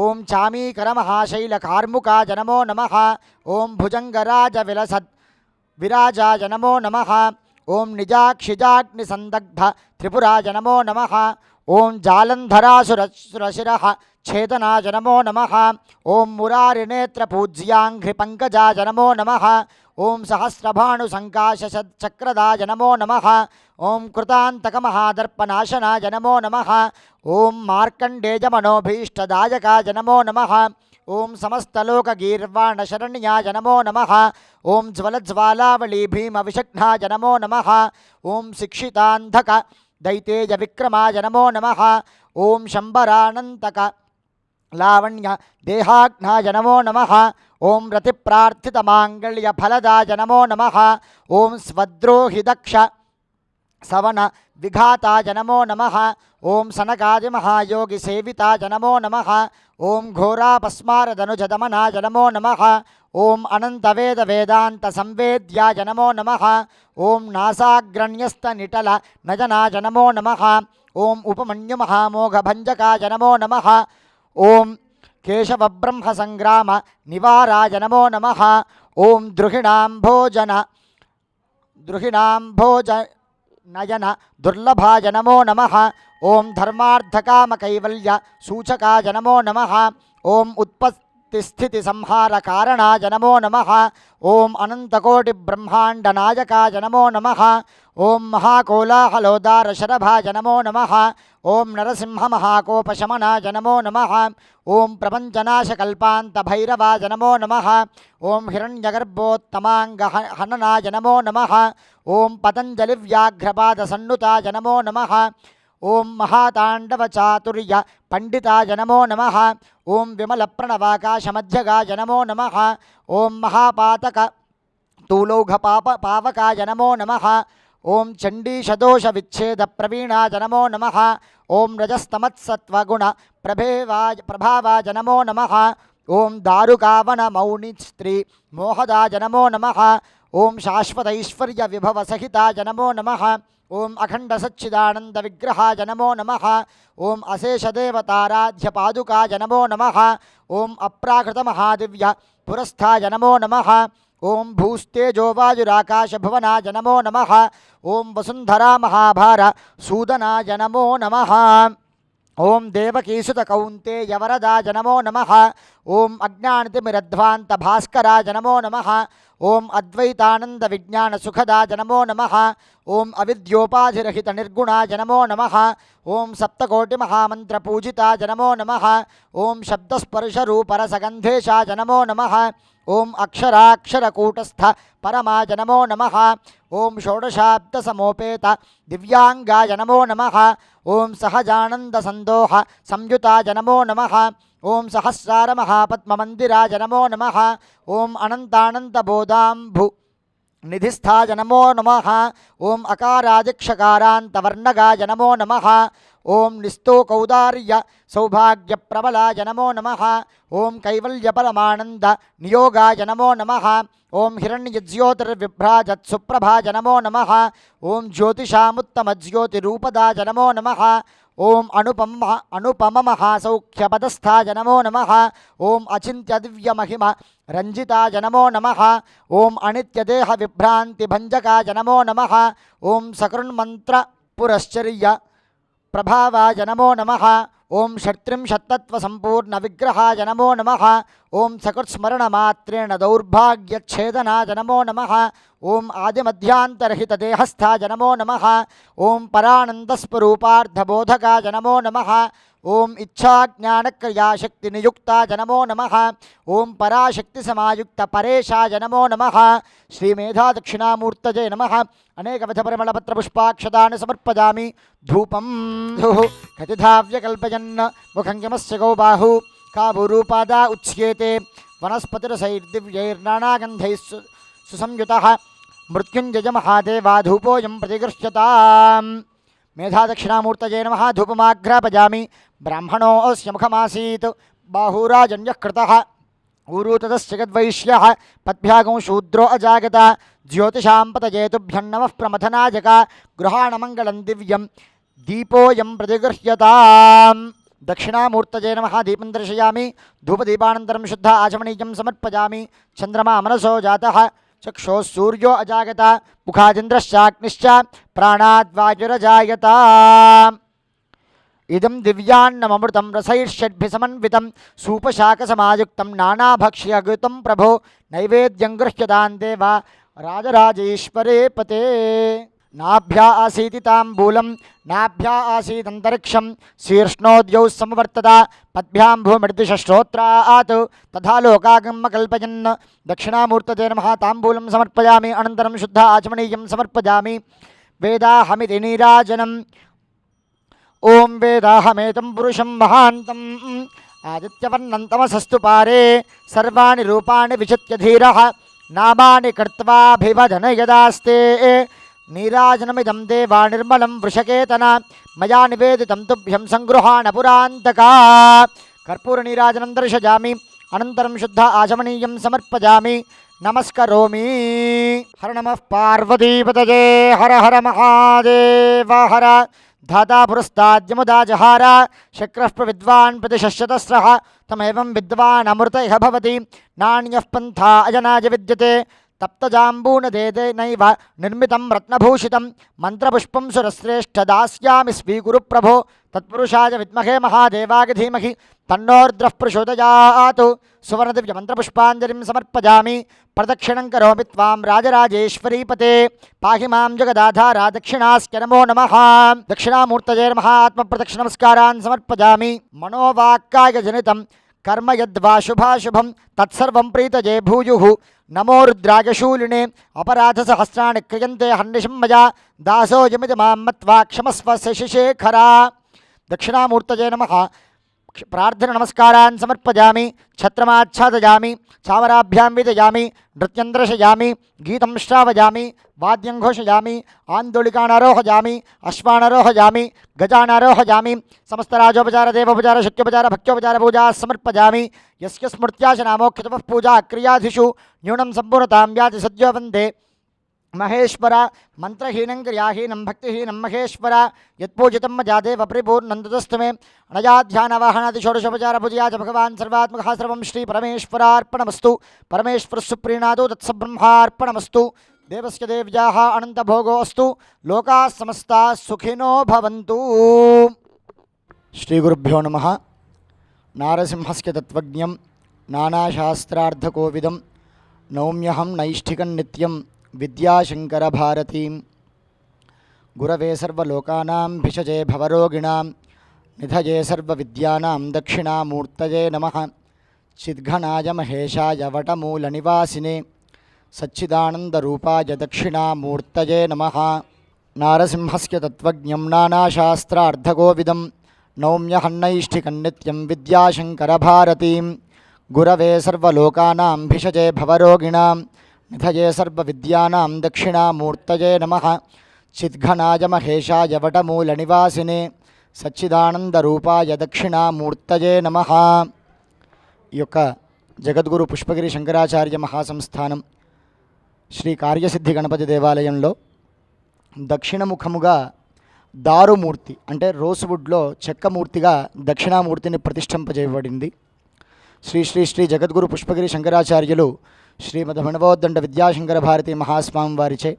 ॐ चामीकरमहाशैलकार्मुकाय नमो नमः ॐ भुजङ्गराजविलसत् विराजाय नमो नमः ॐ निजाक्षिजाग्निसन्दग्ध त्रिपुराय नमो नमः ॐ जालन्धरासुरशिरः छेदनाय नमो नमः ॐ मुरारिनेत्रपूज्याङ्घ्रिपङ्कजाय नमो नमः ॐ सहस्रभानुसङ्काशचक्रदाय नमो नमः ॐ कृतान्तकमहादर्पनाशनाय नमो नमः ॐ मार्कण्डेयमनोभीष्टदायकाय नमो नमः ॐ समस्तलोकगीर्वाणशरण्याय नमो नमः ॐ ज्वलज्वालावलीभीमविषघ्नाय नमो नमः ॐ शिक्षितान्धक दैतेयविक्रमाय नमो नमः ॐ शम्बरानन्तक लावण्य देहाग्नाय नमो नमः ॐ रतिप्रार्थितमाङ्गल्यफलदाय नमो नमः ॐ स्वद्रोहिदक्ष सवन विघाताय नमो नमः ॐ सनकादिमहायोगिसेविताय नमो नमः ॐ घोरापस्मारदनुजदमनाय नमो नमः ॐ अनन्तवेदवेदान्तसंवेद्याय नमो नमः ॐ नासाग्रण्यस्तनिटलनयनाय नमो नमः ॐ उपमन्युमहामोघभञ्जकाय नमो नमः ॐ केशवब्रह्मसङ्ग्राम निवाराय नमो नमः ॐ द्रुहिणाम्भोजनयन दुर्लभाय नमो नमः ॐ धर्मार्थकामकैवल्य सूचकाय नमो नमः ॐ सृष्टिस्थितिसंहारकारणाय नमो नमः। ॐ अनन्तकोटिब्रह्माण्डनायकाय नमो नमः। ॐ महाकोलाहलोदारशरभाय नमो नमः। ॐ नरसिंहमहाकोपशमनाय नमो नमः। ॐ प्रपञ्चनाशकल्पान्तभैरवाय नमो नमः। ॐ हिरण्यगर्भोत्तमाङ्गहननाय नमो नमः। ॐ पतञ्जलिव्याघ्रपादसन्नुताय नमो नमः। ॐ महाताण्डवचातुर्य पंडिताय नमो नमः। ॐ विमलप्रणवाकाशमध्यगाय नमो नमः। ॐ महापातक पावकाय नमो नमः। ॐ चण्डीशदोषविच्छेदप्रवीणाय नमो नमः। ॐ रजस्तमत्सत्त्वगुण प्रभावाय नमो नमः। ॐ दारुकावनमौनिस्त्री मोहदाय नमो नमः। ॐ शाश्वतैश्वर्यविभवसहिताय नमो नमः। ॐ अखण्डसच्चिदानन्दविग्रहाय नमो नमः। ॐ अशेषदेवताराध्यपादुकाय नमो नमः। ॐ अप्राकृतमहादिव्य पुरस्थाय नमो नमः। ॐ भूस्तेजोवायुराकाशभुवनाय नमो नमः। ॐ वसुन्धरा महाभार सूदनाय नमो नमः। ॐ देवकीसुतकौन्तेयवरदाय नमो नमः। ॐ अज्ञानतिमिरध्वान्तभास्कराय नमो नमः। ॐ अद्वैतानन्दविज्ञानसुखदाय नमो नमः। ॐ अविद्योपाधिरहितनिर्गुणाय नमो नमः। ॐ सप्तकोटिमहामन्त्रपूजिताय नमो नमः। ॐ शब्दस्पर्शरूपरसगन्धेशाय नमो नमः। ॐ अक्षराक्षरकूटस्थ परमाय नमो नमः। ॐ षोडशाब्दसमोपेत दिव्यांगाय नमो नमः। ॐ सहजानन्दसन्दोह संयुताय नमो नमः। ॐ सहस्रारमहापद्ममन्दिराय नमो नमः। ॐ अनन्तानन्दबोधाम्भु निधिस्थाय नमो नमः। ॐ अकारादिक्षकारान्तवर्णगाय नमो नमः। ॐ निस्तोकौदार्य सौभाग्यप्रबलाय नमो नमः। ॐ कैवल्यपरमानन्द नियोगाय नमो नमः। ॐ हिरण्यज्योतिर्विभ्राजत्सुप्रभाय नमो नमः। ॐ ज्योतिषामुत्तमज्योतिरूपदाय नमो नमः। ॐ अनुपममहासौख्यपदस्थाय नमो नमः। ॐ अचिन्त्यदिव्यमहिम रञ्जिताय नमो नमः। ॐ अनित्यदेहविभ्रान्तिभञ्जकाय नमो नमः। ॐ सकृन्मन्त्रपुरश्चर्य प्रभावाय नमो नमः। ॐ षट्त्रिंशत्तत्त्वसम्पूर्णविग्रहाय नमो नमः। ॐ सकृत्स्मरणमात्रेण दौर्भाग्यच्छेदनाय नमो नमः। ॐ आदिमध्यान्तरहितदेहस्थाय नमो नमः। ॐ परानन्दस्वरूपार्धबोधकाय नमो नमः। ॐ इच्छाज्ञानक्रियाशक्तिनियुक्ताय नमो नमः। ॐ पराशक्तिसमायुक्तपरेशाय नमो नमः। श्रीमेधादक्षिणामूर्तये नमः। अनेकविधपरिमलपत्रपुष्पाक्षतानि समर्पयामि। धूपं धुः कतिधाव्यकल्पयन् मुखं यमस्य गौबाहु काबुरूपादा उच्येते वनस्पतिरसैर्दिव्यैर्नानागन्धैः सुसंयुतः मृत्युञ्जय महादेवा धूपोऽयं प्रतिगृह्यताम्। मेधादक्षिणामूर्तये नमः। धूपमाघ्रापयामि। ब्राह्मणोऽस्य मुखमासीत् बाहुराजन्यः कृतः ऊरू ततश्च गद्वैश्यः पद्भ्यागं शूद्रो अजागत ज्योतिषां पतये तुभ्यं नमः प्रमथनायक गृहाणमङ्गलं दिव्यं दीपोऽयं प्रतिगृह्यताम्। दक्षिणामूर्तये नमः। दीपं दर्शयामि। धूपदीपानन्तरं शुद्ध आचमनीयं समर्पयामि। चन्द्रमा मनसो जातः चक्षुः सूर्यो अजागत मुखादिन्द्रश्चाग्निश्च प्राणाद्वायुरजायत। इदं दिव्यान्नमृतं रसैर्षड्भिसमन्वितं सूपशाकसमायुक्तं नानाभक्ष्यघृतं प्रभो नैवेद्यं गृह्यतां देव राजराजेश्वरे पते। नाभ्या आसीति ताम्बूलं नाभ्या आसीदन्तरिक्षं शीर्ष्णोद्यौ समवर्तत पद्भ्यां भूमिर्दिशश्रोत्रात् तथा लोकागम कल्पयन्। दक्षिणामूर्तये नमः। ताम्बूलं समर्पयामि। अनन्तरं शुद्ध आचमनीयं समर्पयामि। वेदाहमिति नीराजनम्। ॐ वेदाहमेतं पुरुषं महान्तम् आदित्यवर्णं तमसस्तु पारे सर्वाणि रूपाणि विचित्य धीरः नामानि कृत्वाभिवदन यदास्ते। नीराजनमिदं देवा निर्मलं वृषकेतन मया निवेदितं तुभ्यं सङ्गृहाण पुरान्तका। कर्पूरनीराजनं दर्शयामि। अनन्तरं शुद्ध आचमनीयं समर्पयामि। नमस्करोमि। हर नमः पार्वतीपतये हर हर महादेव हर। धाता पुरस्ताद्यमुदा जहार शक्रः प्रविद्वान् प्रतिशश्यतस्रः तमेवं विद्वान् अमृत इह भवति नान्यः पन्था अजनाय विद्यते తప్తజాంబూనదేనైవ నిర్మితం రత్నభూషితం మంత్రపుష్పం సురశ్రేష్ఠ దాస్యామి స్వీకురు ప్రభో తత్పురుషాయ విద్మహే మహాదేవాయ ధీమహి తన్నోర్ద్రః ప్రచోదయాత్. సువర్ణదివ్య మంత్రపుష్పాంజలిం సమర్పయామి. ప్రదక్షిణం కరోమి త్వాం రాజరాజేశ్వరీపతే పాహి మాం జగదాధార దక్షిణాస్య నమో నమః. దక్షిణామూర్తయే నమః. ఆత్మప్రదక్షిణ నమస్కారాన్ సమర్పయామి. మనోవాక్కాయ జనితం కర్మ యద్వా శుభాశుభం తత్సర్వం ప్రీతజే భూయుః. నమో రుద్రాయశూలినే అపరాధ సహస్రాణి క్రియంతే హర్నిశం మయా దాసోయమితి మాం మత్వా క్షమస్వ శశిశేఖరా. దక్షిణామూర్తయే నమః. ప్రార్థన నమస్కారాన్ సమర్పయామి. ఛత్రమాచ్ఛాదయామి. చామరాభ్యాం విదయామి. నృత్యం దర్శయామి. గీతం శ్రావయామి. వాద్యం ఘోషయామి. ఆందోళికానారోహయామి. అశ్వానారోహయామి. గజానారోహయామి. సమస్తరాజోపచార దేవోపచార శక్యోపచార భక్త్యోపచార పూజా సమర్పయామి. యస్య స్మృత్యాశనామోక్షతపః పూజా క్రియాధిషు న్యూనం సంపూర్ణతాం యాతి సద్యో వందే మహేశ్వర. మంత్రహీనం క్రియాహీనం భక్తిహీనం మహేశ్వర. యత్పూజితం మజాదేవ పరిపూర్ణం తదస్తమే. అనయాధ్యానవాహనాది షోడశోపచార పూజయా చ భగవాన్ సర్వాత్మకః. సర్వం శ్రీ పరమేశ్వరార్పణమస్తు. పరమేశ్వరస్సు ప్రీణాదు తత్సబ్రహ్మార్పణమస్తు. దేవస్య దేవ్యాః అనంతభోగో అస్తు. లోకాः సమస్తాः సుఖినో భవంతు. శ్రీ గురుభ్యో నమః. నారసింహస్య తత్వజ్ఞం నానాశాస్త్రార్థకోవిదం నౌమ్యహం నైష్ఠికం నిత్యం విద్యాశంకరభారతీం. గురవే సర్వలోకానాం భిషజే భవరోగిణాం నిధయే సర్వవిద్యానాం దక్షిణామూర్తయే నమః. చిద్ఘనాయ మహేశాయ వటమూలనివాసినే సచ్చిదానందరూపాయ దక్షిణామూర్తయే నమః. నారసింహస్య తత్వజ్ఞం నానాశాస్త్రార్థకోవిదం నౌమ్యహం నైష్ఠికం నిత్యం విద్యాశంకరభారతీం. గురవే సర్వలోకానాం భిషజే భవరోగిణాం నిధయే సర్వవిద్యానాం దక్షిణామూర్తయే నమః. చిద్ఘనాయ మహేశాయ వటమూలనివాసినే సచ్చిదానందరూపాయ దక్షిణామూర్తయే నమః. ఈ యొక్క జగద్గురు పుష్పగిరి శంకరాచార్య మహాసంస్థానం శ్రీ కార్యసిద్ధి గణపతి దేవాలయంలో దక్షిణముఖముగా దారుమూర్తి అంటే రోసువుడ్లో చెక్కమూర్తిగా దక్షిణామూర్తిని ప్రతిష్ఠింపజేయబడింది. శ్రీ శ్రీ శ్రీ జగద్గురు పుష్పగిరి శంకరాచార్యులు శ్రీమదమణవోద్దండ విద్యాశంకర భారతీ మహాస్వామి వారిచే,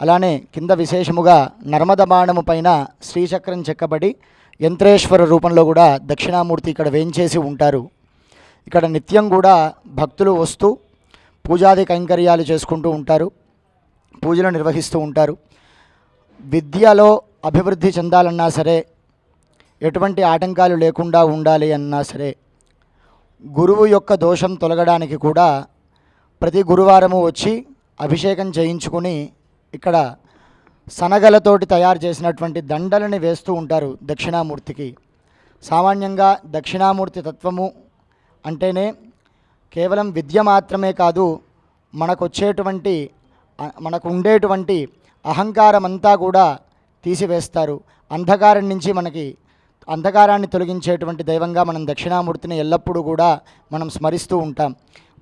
అలానే కింద విశేషముగా నర్మద బాణము పైన శ్రీచక్రం చెక్కబడి యంత్రేశ్వర రూపంలో కూడా దక్షిణామూర్తి ఇక్కడ వేంచేసి ఉంటారు. ఇక్కడ నిత్యం కూడా భక్తులు వస్తూ పూజాది కైంకర్యాలు చేసుకుంటూ ఉంటారు, పూజలు నిర్వహిస్తూ ఉంటారు. విద్యలో అభివృద్ధి చెందాలన్నా సరే, ఎటువంటి ఆటంకాలు లేకుండా ఉండాలి అన్నా సరే, గురువు యొక్క దోషం తొలగడానికి కూడా ప్రతి గురువారము వచ్చి అభిషేకం చేయించుకుని ఇక్కడ సనగలతోటి తయారు చేసినటువంటి దండలని వేస్తూ ఉంటారు దక్షిణామూర్తికి. సామాన్యంగా దక్షిణామూర్తి తత్వము అంటేనే కేవలం విద్య మాత్రమే కాదు, మనకు ఉండేటువంటి అహంకారం అంతా కూడా తీసివేస్తారు. అంధకారం నుంచి అంధకారాన్ని తొలగించేటువంటి దైవంగా మనం దక్షిణామూర్తిని ఎల్లప్పుడూ కూడా మనం స్మరిస్తూ ఉంటాం.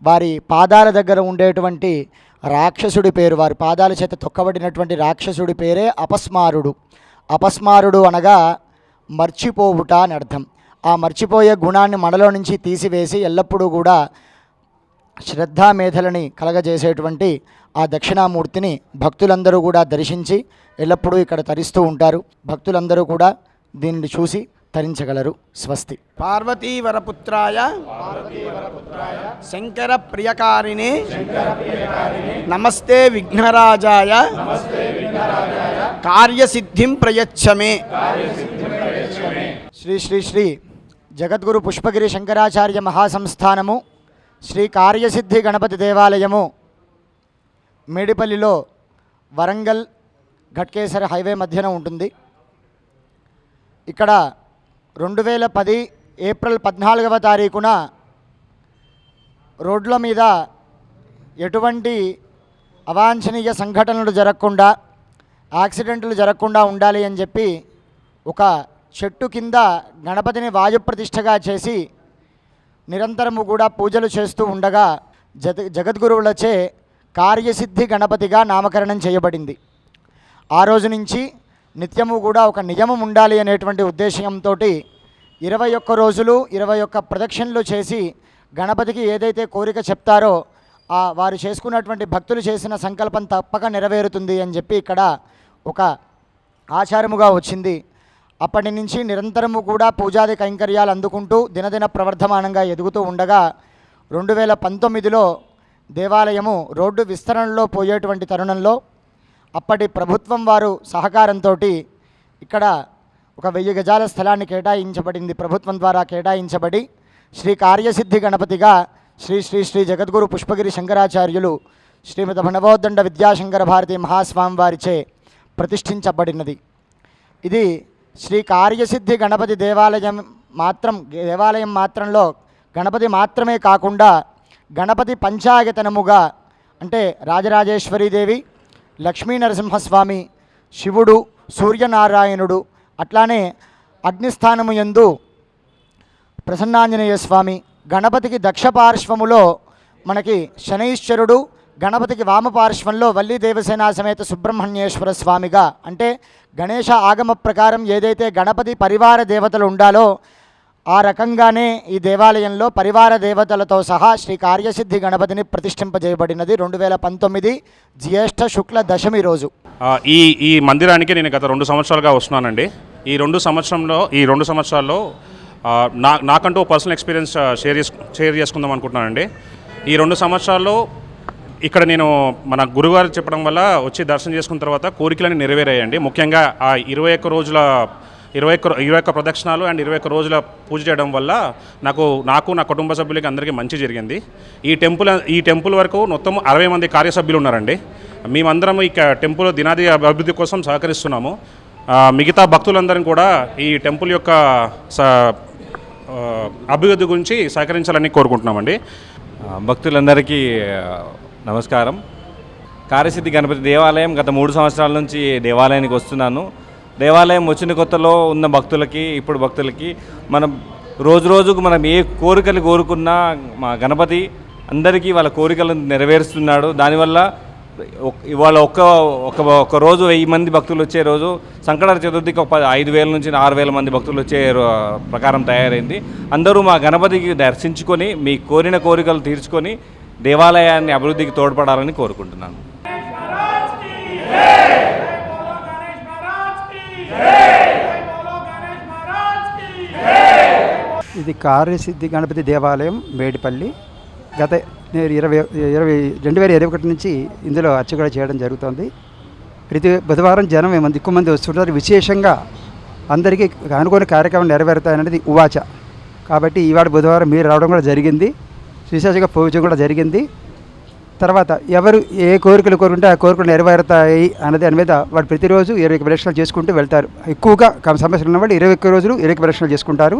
వారి పాదాల దగ్గర ఉండేటువంటి రాక్షసుడి పేరు, వారి పాదాల చేత తొక్కబడినటువంటి రాక్షసుడి పేరే అపస్మారుడు. అపస్మారుడు అనగా మర్చిపోవుట అని అర్థం. ఆ మర్చిపోయే గుణాన్ని మనలో నుంచి తీసివేసి ఎల్లప్పుడూ కూడా శ్రద్ధామేధలని కలగజేసేటువంటి ఆ దక్షిణామూర్తిని భక్తులందరూ కూడా దర్శించి ఎల్లప్పుడూ ఇక్కడ తరిస్తూ ఉంటారు. భక్తులందరూ కూడా దీనిని చూసి తరించగలరు. స్వస్తి. పార్వతీవరపుత్రాయ శంకర ప్రియకారిణే నమస్తే విఘ్నరాజాయ కార్యసిద్ధిం ప్రయచ్చమే. శ్రీ శ్రీ శ్రీ జగద్గురు పుష్పగిరి శంకరాచార్య మహాసంస్థానము శ్రీ కార్యసిద్ధి గణపతి దేవాలయము మేడిపల్లిలో వరంగల్ ఘట్కేసర్ హైవే మధ్యన ఉంటుంది. ఇక్కడ 2010 ఏప్రిల్ 14వ తారీఖున రోడ్ల మీద ఎటువంటి అవాంఛనీయ సంఘటనలు జరగకుండా, యాక్సిడెంట్లు జరగకుండా ఉండాలి అని చెప్పి ఒక చెట్టు కింద గణపతిని వాయుప్రతిష్ఠగా చేసి నిరంతరము కూడా పూజలు చేస్తూ ఉండగా జగద్గురువులచే కార్యసిద్ధి గణపతిగా నామకరణం చేయబడింది. ఆ రోజు నుంచి నిత్యము కూడా ఒక నియమం ఉండాలి అనేటువంటి ఉద్దేశంతో 21 రోజులు 21 ప్రదక్షిణలు చేసి గణపతికి ఏదైతే కోరిక చెప్తారో వారు చేసుకున్నటువంటి భక్తులు చేసిన సంకల్పం తప్పక నెరవేరుతుంది అని చెప్పి ఇక్కడ ఒక ఆచారముగా వచ్చింది. అప్పటి నుంచి నిరంతరము కూడా పూజాది కైంకర్యాలు అందుకుంటూ దినదిన ప్రవర్ధమానంగా ఎదుగుతూ ఉండగా 2019లో దేవాలయము రోడ్డు విస్తరణలో పోయేటువంటి తరుణంలో అప్పటి ప్రభుత్వం వారు సహకారంతో ఇక్కడ ఒక 1000 గజాల స్థలాన్ని కేటాయించబడింది. ప్రభుత్వం ద్వారా కేటాయించబడి శ్రీ కార్యసిద్ధి గణపతిగా శ్రీ శ్రీ శ్రీ జగద్గురు పుష్పగిరి శంకరాచార్యులు శ్రీమతి భణవోద్దండ విద్యాశంకర భారతి మహాస్వామి వారిచే ప్రతిష్ఠించబడినది. ఇది శ్రీ కార్యసిద్ధి గణపతి దేవాలయం మాత్రంలో గణపతి మాత్రమే కాకుండా గణపతి పంచాయతనముగా అంటే రాజరాజేశ్వరీదేవి, లక్ష్మీ నరసింహస్వామి, శివుడు, సూర్యనారాయణుడు, అట్లానే అగ్నిస్థానము యందు ప్రసన్నాంజనేయ స్వామి, గణపతికి దక్ష పార్శ్వములో మనకి శనైశ్వరుడు, గణపతికి వామపార్శ్వంలో వల్లి దేవసేన సమేత సుబ్రహ్మణ్యేశ్వర స్వామిగా అంటే గణేశ ఆగమ ప్రకారం ఏదైతే గణపతి పరివార దేవతలు ఉండాలో ఆ రకంగానే ఈ దేవాలయంలో పరివార దేవతలతో సహా శ్రీ కార్యసిద్ధి గణపతిని ప్రతిష్ఠింపజేయబడినది 2019 జ్యేష్ఠ శుక్ల దశమి రోజు. ఈ మందిరానికి నేను గత 2 సంవత్సరాలుగా వస్తున్నానండి. ఈ 2 సంవత్సరాల్లో నాకంటూ పర్సనల్ ఎక్స్పీరియన్స్ షేర్ చేసుకుందాం అనుకుంటున్నానండి. ఈ 2 సంవత్సరాల్లో ఇక్కడ నేను మన గురుగారు చెప్పడం వల్ల వచ్చి దర్శనం చేసుకున్న తర్వాత కోరికలన్నీ నెరవేరాయండి. ముఖ్యంగా ఆ 21 ప్రదక్షిణాలు అండ్ 21 రోజుల పూజ చేయడం వల్ల నాకు నా కుటుంబ సభ్యులకి అందరికీ మంచి జరిగింది. ఈ టెంపుల్ వరకు మొత్తం 60 మంది కార్యసభ్యులు ఉన్నారండి. మేమందరం ఈ టెంపుల్ దినాది అభివృద్ధి కోసం సహకరిస్తున్నాము. మిగతా భక్తులందరం కూడా ఈ టెంపుల్ యొక్క అభివృద్ధి గురించి సహకరించాలని కోరుకుంటున్నామండి. భక్తులందరికీ నమస్కారం. కార్యసిద్ధి గణపతి దేవాలయం గత 3 సంవత్సరాల నుంచి దేవాలయానికి వస్తున్నాను. దేవాలయం వచ్చిన కొత్తలో ఉన్న భక్తులకి ఇప్పుడు భక్తులకి మనం రోజుకు మనం ఏ కోరికలు కోరుకున్నా మా గణపతి అందరికీ వాళ్ళ కోరికలను నెరవేరుస్తున్నాడు. దానివల్ల ఇవాళ ఒక రోజు 1000 మంది భక్తులు వచ్చే రోజు సంకటహర చతుర్థికి 5000 నుంచి 6000 మంది భక్తులు వచ్చే ప్రకారం తయారైంది. అందరూ మా గణపతికి దర్శించుకొని మీ కోరిన కోరికలు తీర్చుకొని దేవాలయాన్ని అభివృద్ధికి తోడ్పడాలని కోరుకుంటున్నాను. ఇది కార్యసిద్ధి గణపతి దేవాలయం మేడిపల్లి. గత 2021 నుంచి ఇందులో అర్చకులు చేయడం జరుగుతుంది. ప్రతి బుధవారం జనం ఎక్కువ మంది వస్తుంటారు. విశేషంగా అందరికీ అనుకోని కార్యక్రమం నెరవేరుతాయనేది ఉవాచ. కాబట్టి ఈవాడ బుధవారం మీరు రావడం కూడా జరిగింది. విశేషంగా పూజ కూడా జరిగింది. తర్వాత ఎవరు ఏ కోరికలు కోరుకుంటే ఆ కోరికలు నెరవేరుతాయి అన్నది దాని మీద వాడు ప్రతిరోజు 21 ప్రదక్షిణలు చేసుకుంటూ వెళ్తారు. ఎక్కువగా సమస్యలు ఉన్నవాళ్ళు 21 రోజులు 21 ప్రదక్షిణలు చేసుకుంటారు.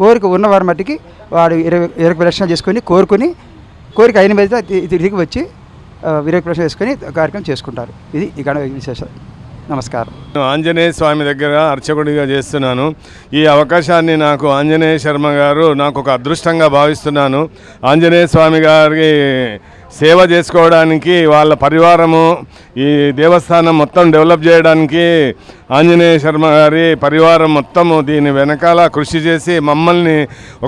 కోరిక ఉన్నవారి మట్టికి వాడు 21 ప్రదక్షిణలు చేసుకొని కోరిక అయిన మీద తిరిగి వచ్చి 21 ప్రదక్షిణలు చేసుకొని కార్యక్రమం చేసుకుంటారు. ఇది ఇక్కడ విశేషం. నమస్కారం. ఆంజనేయ స్వామి దగ్గర అర్చకుడిగా చేస్తున్నాను. ఈ అవకాశాన్ని నాకు ఆంజనేయ శర్మ గారు నాకు ఒక అదృష్టంగా భావిస్తున్నాను. ఆంజనేయ స్వామి గారికి సేవ చేసుకోవడానికి వాళ్ళ పరివారము ఈ దేవస్థానం మొత్తం డెవలప్ చేయడానికి ఆంజనేయ శర్మ గారి పరివారం మొత్తము దీని వెనకాల కృషి చేసి మమ్మల్ని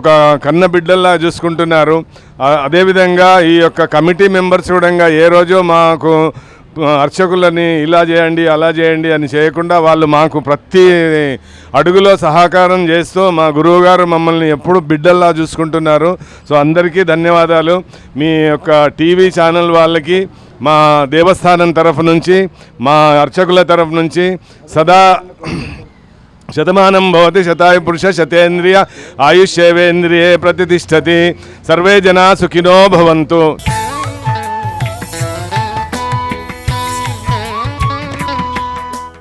ఒక కన్న బిడ్డల్లా చూసుకుంటున్నారు. అదేవిధంగా ఈ యొక్క కమిటీ మెంబర్స్ కూడా ఏ రోజు మాకు అర్చకులని ఇలా చేయండి అలా చేయండి అని చేయకుండా వాళ్ళు మాకు ప్రతి అడుగులో సహకారం చేస్తూ మా గురువుగారు మమ్మల్ని ఎప్పుడు బిడ్డల్లా చూసుకుంటున్నారు. సో అందరికీ ధన్యవాదాలు. మీ యొక్క టీవీ ఛానల్ వాళ్ళకి మా దేవస్థానం తరఫు నుంచి మా అర్చకుల తరఫు నుంచి సదా శతమానం భవతి శతాయు పురుష శతేంద్రియ ఆయుష్యేవేంద్రియే ప్రతిష్టతి. సర్వే జనా సుఖినో భవంతు.